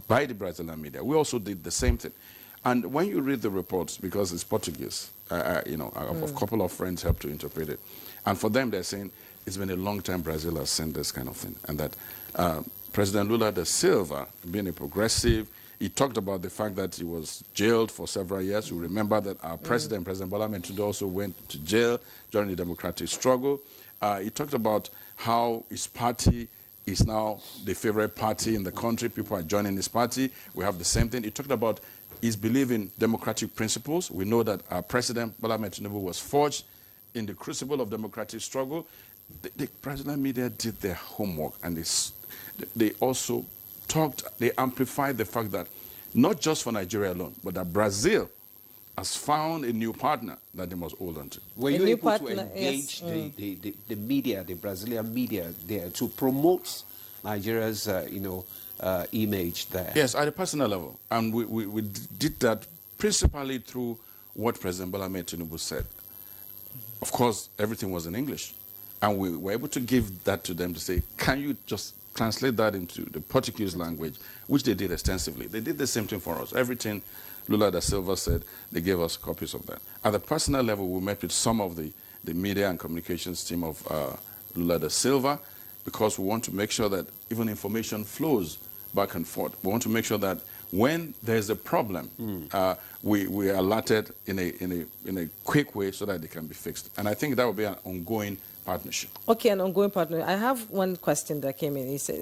by the Brazilian media. We also did the same thing. And when you read the reports, because it's Portuguese, you know, a couple of friends helped to interpret it. And for them, they're saying it's been a long time Brazil has seen this kind of thing. And that President Lula da Silva, being a progressive, he talked about the fact that he was jailed for several years. You remember that our president, President Bola Tinubu, also went to jail during the democratic struggle. He talked about how his party is now the favorite party in the country. People are joining his party. We have the same thing. He talked about his belief in democratic principles. We know that our president, Bola Tinubu, was forged in the crucible of democratic struggle. The Brazilian media did their homework, and they also they amplified the fact that not just for Nigeria alone, but that Brazil has found a new partner that they must hold on to. Were you able to engage the media, the Brazilian media there to promote Nigeria's, image there? Yes, at a personal level. And we did that principally through what President Bola Tinubu said. Of course, everything was in English. And we were able to give that to them to say, can you just translate that into the Portuguese language, which they did extensively. They did the same thing for us. Everything Lula da Silva said, they gave us copies of that. At the personal level, we met with some of the media and communications team of Lula da Silva, because we want to make sure that even information flows back and forth. We want to make sure that when there's a problem, we are alerted in a quick way so that they can be fixed. And I think that will be an ongoing partnership. Okay, an ongoing partnership. I have one question that came in. He said,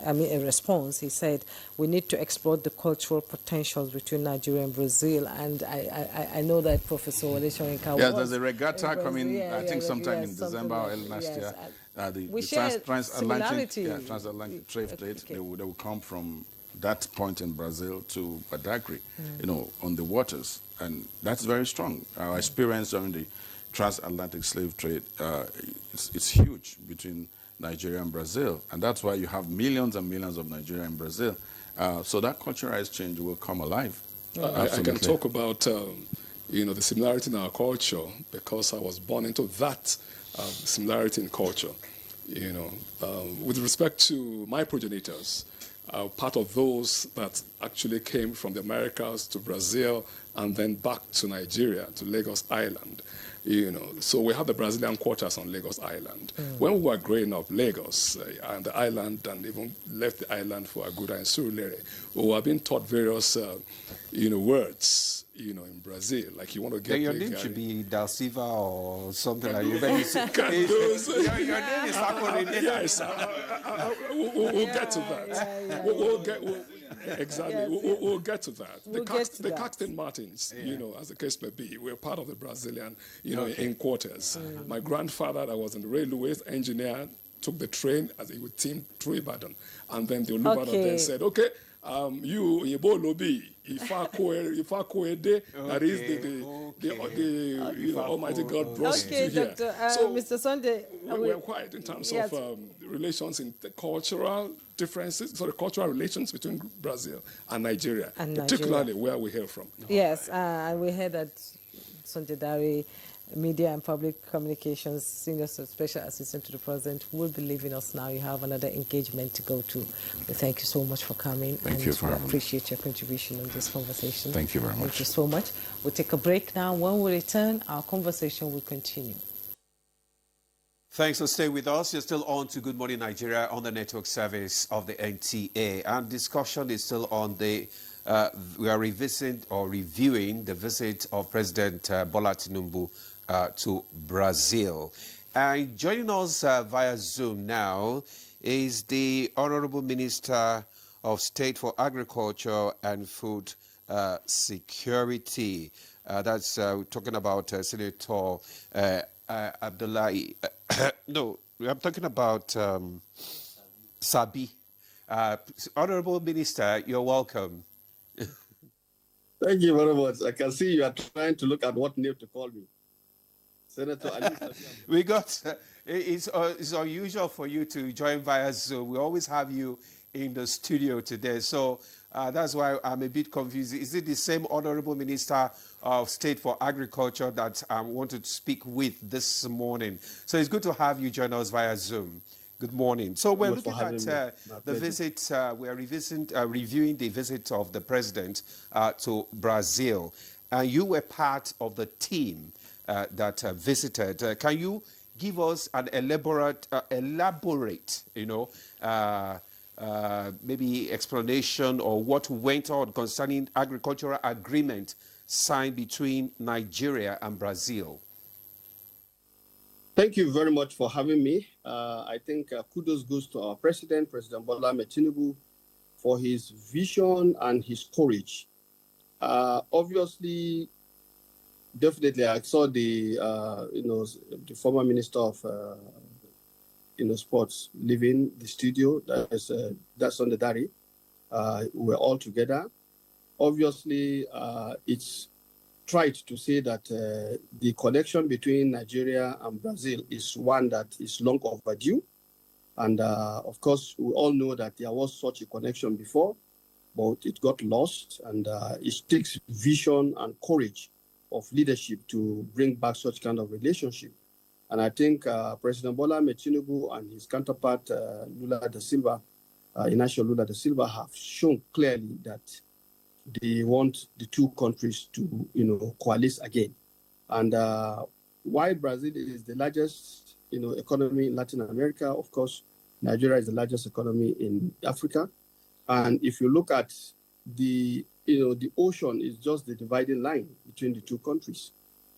a response. He said, we need to explore the cultural potentials between Nigeria and Brazil. And I know that Professor Wole Soyinka was there's a regatta coming, I think sometime in December or early last year. The transatlantic trade, they will come from that point in Brazil to Badagry, on the waters. And that's very strong. Our experience during the transatlantic slave trade, it's huge between Nigeria and Brazil. And that's why you have millions and millions of Nigeria and Brazil. So that cultural exchange will come alive. I can talk about, the similarity in our culture, because I was born into that similarity in culture. With respect to my progenitors, part of those that actually came from the Americas to Brazil and then back to Nigeria, to Lagos Island. So we have the Brazilian quarters on Lagos Island. When we were growing up, Lagos and the island, and even left the island for Abuja and Surulere, we were being taught various, words, in Brazil. Like you want to get... Your name should be Da Silva or something like that. Your name is Akon. Yes, we'll get to that. Exactly. We'll get to that. The Caxton Martins, as the case may be, we're part of the Brazilian, in quarters. My grandfather, that was in the railways engineer, took the train as he would team through Ibadan. And then the Olubadan then said, okay, you, Yebo Lobi, Ifakoede, that is the Almighty God brought you here. So, Mr. Sunday, we're quiet in terms of relations in the cultural differences, cultural relations between Brazil and Nigeria, particularly where we hail from. Yes, and we heard that Sunday Dari, Media and Public Communications Senior Special Assistant to the President, will be leaving us now. You have another engagement to go to. But thank you so much for coming. Thank you for having me. Appreciate your contribution in this conversation. Thank you very much. Thank you so much. We'll take a break now. When we return, our conversation will continue. Thanks for staying with us. You're still on to Good Morning Nigeria on the network service of the NTA. And discussion is still on the, we are reviewing the visit of President Bola Tinubu to Brazil. And joining us via Zoom now is the Honorable Minister of State for Agriculture and Food Security. That's we're talking about Senator Abdullahi. No, I'm talking about Sabi. Honorable Minister, you're welcome. Thank you very much. I can see you are trying to look at what name to call me. Senator Ali Sabi. We got, it's unusual for you to join via Zoom. We always have you in the studio today. So that's why I'm a bit confused. Is it the same Honorable Minister of State for Agriculture that I wanted to speak with this morning? So it's good to have you join us via Zoom. Good morning. So we're looking at the visit, we're reviewing the visit of the President to Brazil. And you were part of the team that visited. Can you give us an elaborate, maybe explanation or what went on concerning agricultural agreement signed between Nigeria and Brazil? Thank you very much for having me. I think kudos goes to our President Bola Tinubu, for his vision and his courage. Obviously, definitely, I saw the former Minister of Sports leaving the studio. That's on the diary. We're all together. Obviously, it's tried to say that the connection between Nigeria and Brazil is one that is long overdue. And of course, we all know that there was such a connection before, but it got lost. And it takes vision and courage of leadership to bring back such kind of relationship. And I think President Bola Tinubu and his counterpart, Inacio Lula da Silva, have shown clearly that they want the two countries to, coalesce again. And while Brazil is the largest, economy in Latin America, of course, Nigeria is the largest economy in Africa. And if you look at the ocean is just the dividing line between the two countries.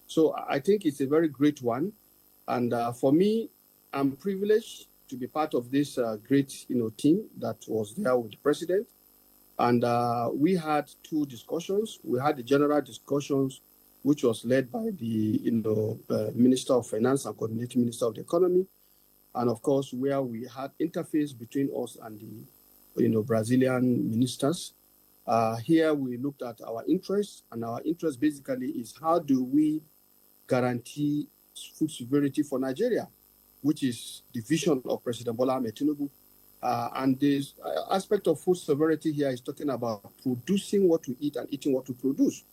So I think it's a very great one. And for me, I'm privileged to be part of this great, team that was there with the president. And we had two discussions. We had the general discussions, which was led by the Minister of Finance and Coordinating Minister of the Economy. And of course, where we had interface between us and the Brazilian ministers. Here we looked at our interests, and our interest basically is how do we guarantee food security for Nigeria, which is the vision of President Bola Tinubu. And this aspect of food sovereignty here is talking about producing what we eat and eating what we produce.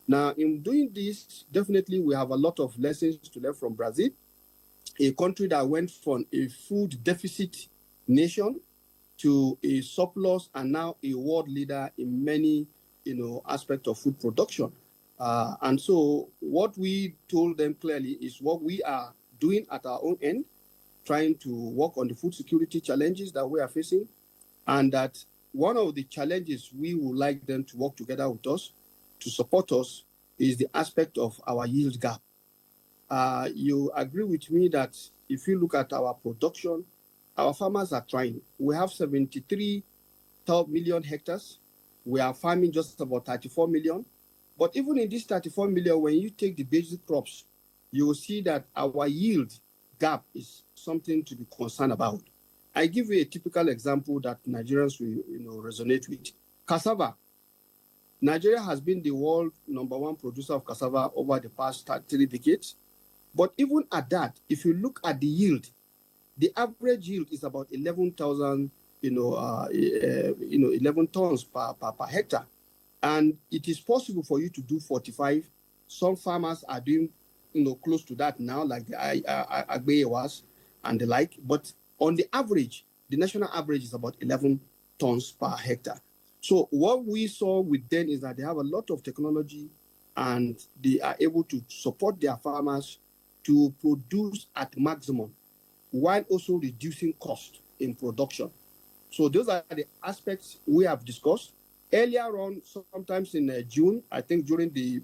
Now, in doing this, definitely we have a lot of lessons to learn from Brazil, a country that went from a food deficit nation to a surplus and now a world leader in many, aspects of food production. And so what we told them clearly is what we are doing at our own end, trying to work on the food security challenges that we are facing, and that one of the challenges we would like them to work together with us to support us is the aspect of our yield gap. You agree with me that if you look at our production, our farmers are trying. We have 73 million hectares. We are farming just about 34 million. But even in this 34 million, when you take the basic crops, you will see that our yield gap is something to be concerned about. I give you a typical example that Nigerians will resonate with. Cassava. Nigeria has been the world #1 producer of cassava over the past 3 decades. But even at that, if you look at the yield, the average yield is about 11,000, 11 tons per hectare. And it is possible for you to do 45. Some farmers are doing close to that now, like the Agbeyewas and the like. But on the average, the national average is about 11 tons per hectare. So what we saw with them is that they have a lot of technology and they are able to support their farmers to produce at maximum. while also reducing cost in production. So those are the aspects we have discussed. Earlier on, sometimes in June, I think during the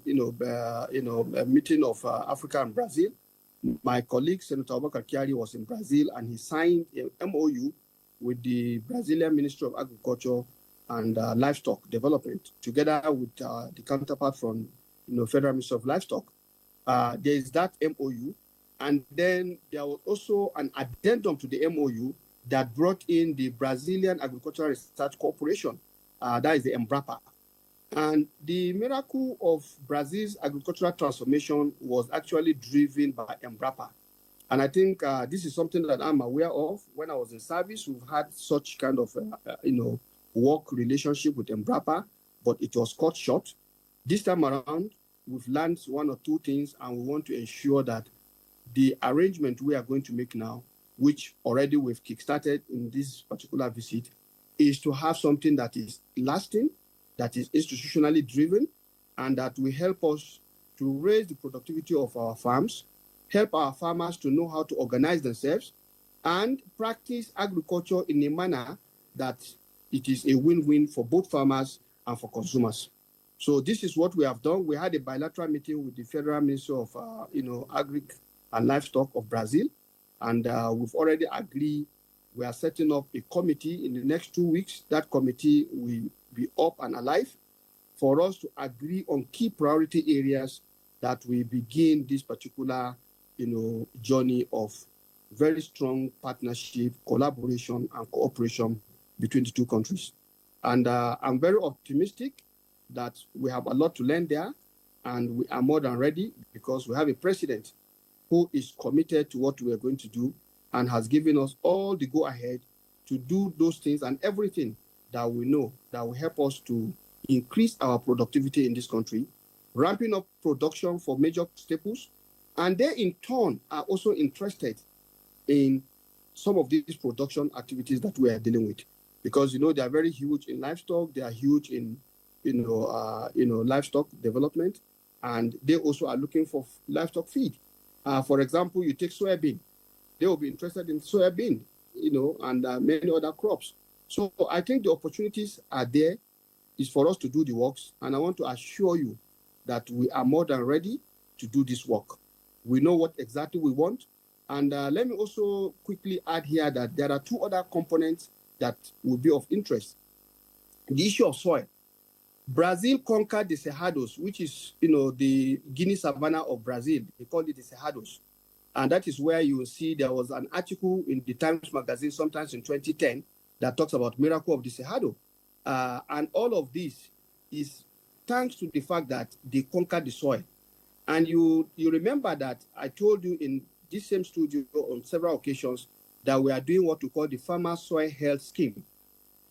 meeting of Africa and Brazil, my colleague Senator Abubakar was in Brazil, and he signed an MOU with the Brazilian Ministry of Agriculture and Livestock Development, together with the counterpart from Federal Ministry of Livestock. There is that MOU, and then there was also an addendum to the MOU that brought in the Brazilian Agricultural Research Corporation, that is the Embrapa. And the miracle of Brazil's agricultural transformation was actually driven by Embrapa. And I think this is something that I'm aware of. When I was in service, we've had such kind of, work relationship with Embrapa, but it was cut short. This time around, we've learned one or two things, and we want to ensure that the arrangement we are going to make now, which already we've kickstarted in this particular visit, is to have something that is lasting, that is institutionally driven, and that will help us to raise the productivity of our farms, help our farmers to know how to organize themselves, and practice agriculture in a manner that it is a win-win for both farmers and for consumers. So this is what we have done. We had a bilateral meeting with the Federal Ministry of Agri and Livestock of Brazil, and we've already agreed we are setting up a committee in the next 2 weeks. That committee will be up and alive for us to agree on key priority areas that we begin this particular journey of very strong partnership, collaboration, and cooperation between the two countries. And I'm very optimistic that we have a lot to learn there, and we are more than ready because we have a president who is committed to what we are going to do and has given us all the go-ahead to do those things and everything that we know that will help us to increase our productivity in this country, ramping up production for major staples, and they in turn are also interested in some of these production activities that we are dealing with, because they are very huge in livestock, they are huge in livestock development, and they also are looking for livestock feed. For example, you take soybean, they will be interested in soybean, and many other crops. So I think the opportunities are there. Is for us to do the works, and I want to assure you that we are more than ready to do this work. We know what exactly we want, and let me also quickly add here that there are two other components that will be of interest. The issue of soil. Brazil conquered the Cerrados, which is the Guinea savanna of Brazil. They call it the Cerrados, and that is where you will see there was an article in the Times magazine, sometimes in 2010, that talks about miracle of the Cerrado. And all of this is thanks to the fact that they conquered the soil. And you remember that I told you in this same studio on several occasions that we are doing what we call the Farmer Soil Health Scheme.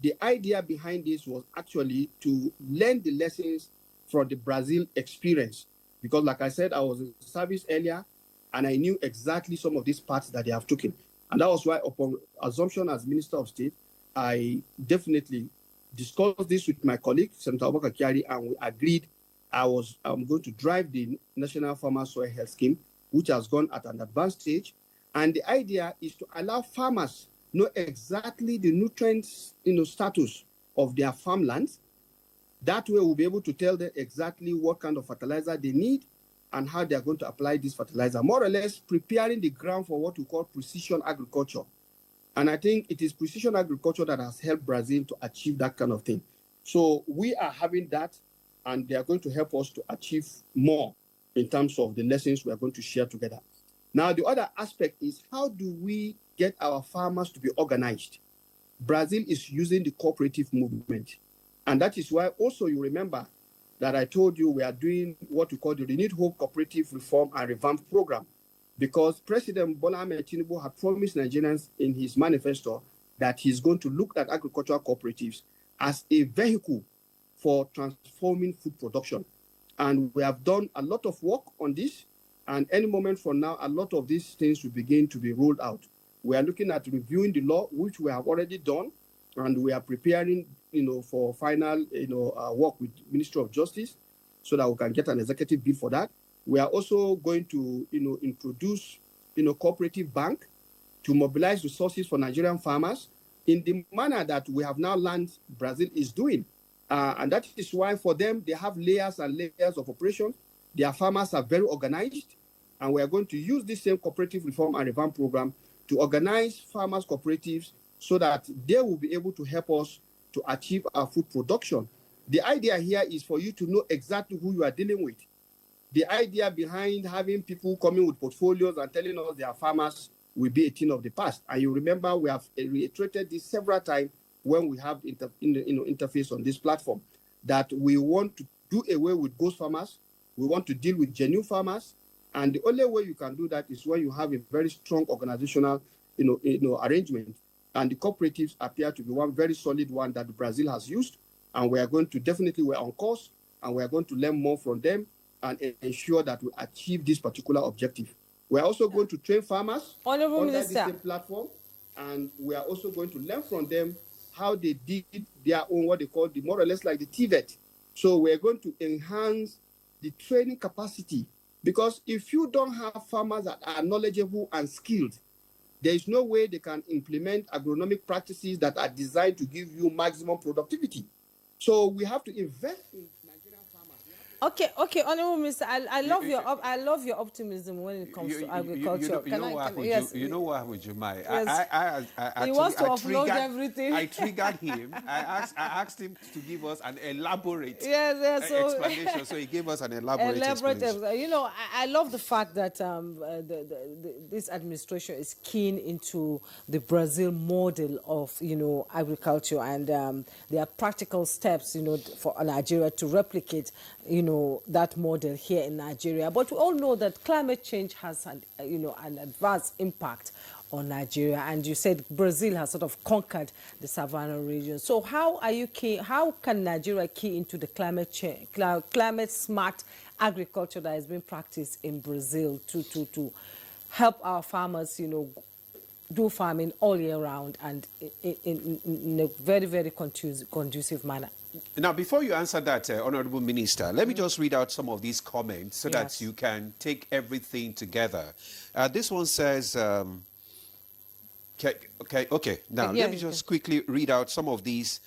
The idea behind this was actually to learn the lessons from the Brazil experience. Because like I said, I was in service earlier, and I knew exactly some of these paths that they have taken. And that was why, upon assumption as Minister of State, I definitely discussed this with my colleague, Senator Abubakar, and we agreed I'm going to drive the National Farmer Soil Health Scheme, which has gone at an advanced stage. And the idea is to allow farmers know exactly the nutrients, status of their farmlands. That way we'll be able to tell them exactly what kind of fertilizer they need and how they are going to apply this fertilizer, more or less preparing the ground for what we call precision agriculture. And I think it is precision agriculture that has helped Brazil to achieve that kind of thing. So we are having that, and they are going to help us to achieve more in terms of the lessons we are going to share together. Now, the other aspect is, how do we get our farmers to be organized? Brazil is using the cooperative movement. And that is why also you remember that I told you we are doing what we call the Renewed Hope Cooperative Reform and Revamp Program, because President Bola Ahmed Tinubu had promised Nigerians in his manifesto that he's going to look at agricultural cooperatives as a vehicle for transforming food production. And we have done a lot of work on this, and any moment from now, a lot of these things will begin to be rolled out. We are looking at reviewing the law, which we have already done, and we are preparing, for final, work with the Ministry of Justice so that we can get an executive bill for that. We are also going to, introduce, cooperative bank to mobilize resources for Nigerian farmers in the manner that we have now learned Brazil is doing. And that is why for them, they have layers and layers of operation. Their farmers are very organized. And we are going to use this same cooperative reform and revamp program to organize farmers' cooperatives so that they will be able to help us to achieve our food production. The idea here is for you to know exactly who you are dealing with. The idea behind having people coming with portfolios and telling us they are farmers will be a thing of the past. And you remember we have reiterated this several times when we have interface on this platform, that we want to do away with ghost farmers. We want to deal with genuine farmers. And the only way you can do that is when you have a very strong organizational arrangement. And the cooperatives appear to be one very solid one that Brazil has used. And we are going to definitely, we're on course, and we are going to learn more from them and ensure that we achieve this particular objective. We are also going to train farmers Honorable under Minister. the same platform, and we are also going to learn from them how they did their own, what they call the more or less like the TVET. So we're going to enhance the training capacity, because if you don't have farmers that are knowledgeable and skilled, there is no way they can implement agronomic practices that are designed to give you maximum productivity. So we have to invest in Nigerian farmers. Okay, Honorable Minister, I love your optimism when it comes to agriculture. You know what happened with Jumai? He wants to offload everything. I triggered him. I asked him to give us an elaborate explanation. So he gave us an elaborate explanation. You know, I love the fact that this administration is keen into the Brazil model of, agriculture, and there are practical steps, for Nigeria to replicate, that model here in Nigeria. But we all know that climate change has an adverse impact on Nigeria, and you said Brazil has sort of conquered the Savannah region. So how can Nigeria key into the climate smart agriculture that is being practiced in Brazil to help our farmers, do farming all year round and in a very, very conducive manner? Now, before you answer that, Honorable Minister, let me just read out some of these comments so that you can take everything together. This one says, okay. Now, let me just quickly read out some of these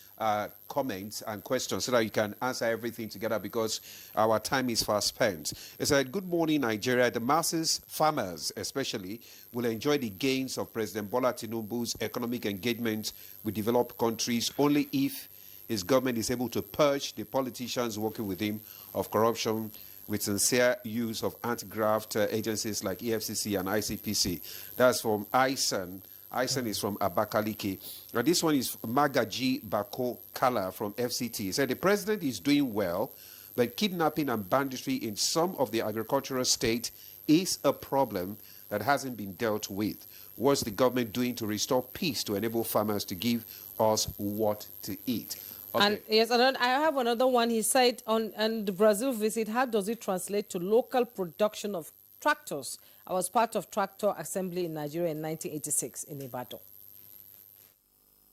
comments and questions so that you can answer everything together, because our time is fast spent. It said, good morning, Nigeria. The masses, farmers especially, will enjoy the gains of President Bola Tinubu's economic engagement with developed countries only if his government is able to purge the politicians working with him of corruption with sincere use of anti-graft agencies like EFCC and ICPC. That's from Ison. Ison is from Abakaliki. Now this one is Magaji Bako Kala from FCT. He said the president is doing well, but kidnapping and banditry in some of the agricultural state is a problem that hasn't been dealt with. What's the government doing to restore peace to enable farmers to give us what to eat? Okay. And yes, I have another one. He said on the Brazil visit, how does it translate to local production of tractors? I was part of tractor assembly in Nigeria in 1986 in Ibadan.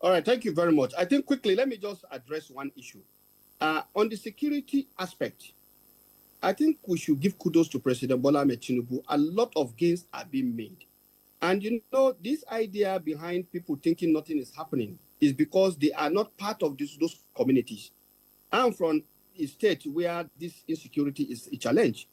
All right, thank you very much. I think quickly, let me just address one issue. On the security aspect, I think we should give kudos to President Bola Tinubu. A lot of gains are being made. And this idea behind people thinking nothing is happening is because they are not part of those communities. I'm from a state where this insecurity is a challenge.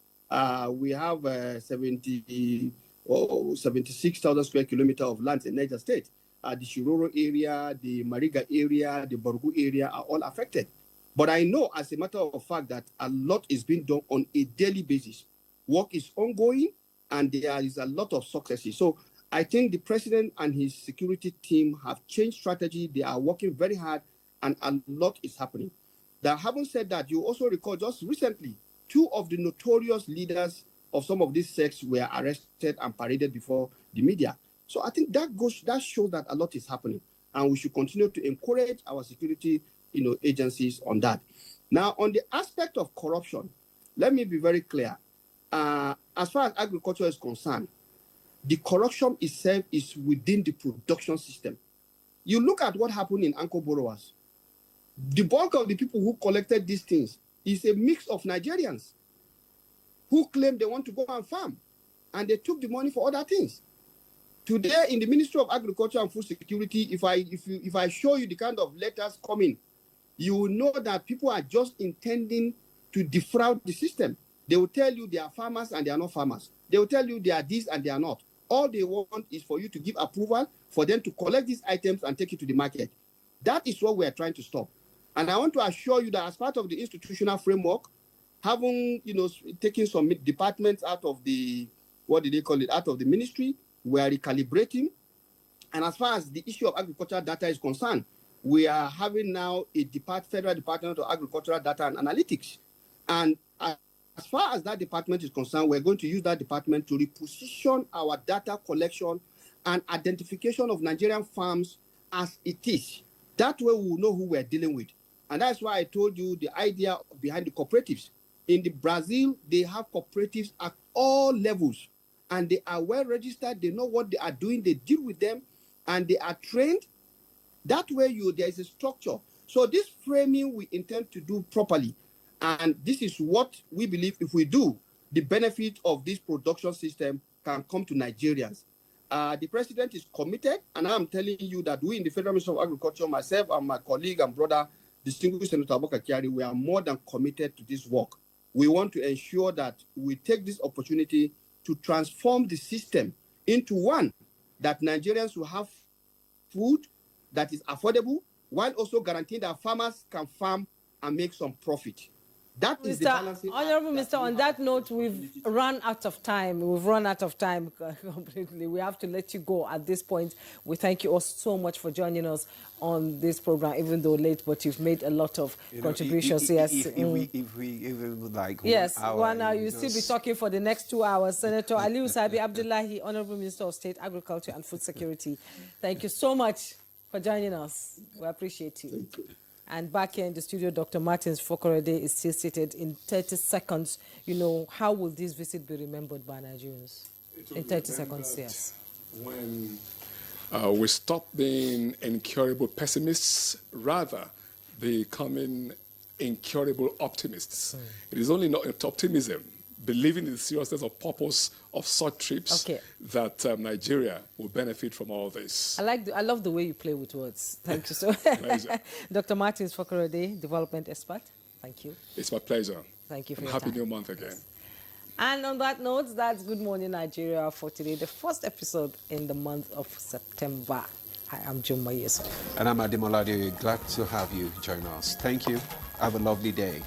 We have 76,000 square kilometers of land in Niger State. The Shiroro area, the Mariga area, the Borgu area are all affected. But I know as a matter of fact that a lot is being done on a daily basis. Work is ongoing and there is a lot of successes. So I think the president and his security team have changed strategy. They are working very hard and a lot is happening. Now, having said that, you also recall just recently, 2 of the notorious leaders of some of these sects were arrested and paraded before the media. So I think that shows that a lot is happening. And we should continue to encourage our security agencies on that. Now, on the aspect of corruption, let me be very clear. As far as agriculture is concerned, the corruption itself is within the production system. You look at what happened in Anko Borrowers. The bulk of the people who collected these things is a mix of Nigerians who claim they want to go and farm, and they took the money for other things. Today, in the Ministry of Agriculture and Food Security, if I show you the kind of letters coming, you will know that people are just intending to defraud the system. They will tell you they are farmers and they are not farmers. They will tell you they are this and they are not. All they want is for you to give approval for them to collect these items and take it to the market. That is what we are trying to stop. And I want to assure you that as part of the institutional framework, having, taken some departments out of the, out of the ministry, we are recalibrating. And as far as the issue of agricultural data is concerned, we are having now a Federal Department of Agricultural Data and Analytics. And as far as that department is concerned, we're going to use that department to reposition our data collection and identification of Nigerian farms as it is. That way we will know who we're dealing with. And that's why I told you the idea behind the cooperatives. In Brazil, they have cooperatives at all levels, and they are well registered. They know what they are doing. They deal with them, and they are trained. That way, there is a structure. So this framing we intend to do properly, and this is what we believe if we do, the benefit of this production system can come to Nigerians. The president is committed, and I'm telling you that we in the Federal Ministry of Agriculture, myself and my colleague and brother, distinguished Senator Abubakar Kyari, we are more than committed to this work. We want to ensure that we take this opportunity to transform the system into one that Nigerians will have food that is affordable, while also guaranteeing that farmers can farm and make some profit. That is the balancing. Honorable Minister, on that note, we've run out of time. We've run out of time completely. We have to let you go at this point. We thank you all so much for joining us on this program, even though late, but you've made a lot of contributions. If we would like 1 hour, you'll still be talking for the next 2 hours. Senator Aliu Sabi Abdullahi, Honorable Minister of State, Agriculture and Food Security. Thank you so much for joining us. We appreciate you. Thank you. And back here in the studio, Dr. Martins Fokorede is still seated. In 30 seconds, how will this visit be remembered by Nigerians? In 30 seconds, yes. When we stop being incurable pessimists, rather becoming incurable optimists. It is only not optimism, believing in the seriousness of purpose of such trips that Nigeria will benefit from all this. I love the way you play with words. Thank you so much. Dr. Martins Fokorede, development expert. Thank you. It's my pleasure. Thank you for your time. Happy New Month again. And on that note, that's Good Morning Nigeria for today, the first episode in the month of September. I am Jumma Yusuf. And I'm Ademolade. Glad to have you join us. Thank you. Have a lovely day.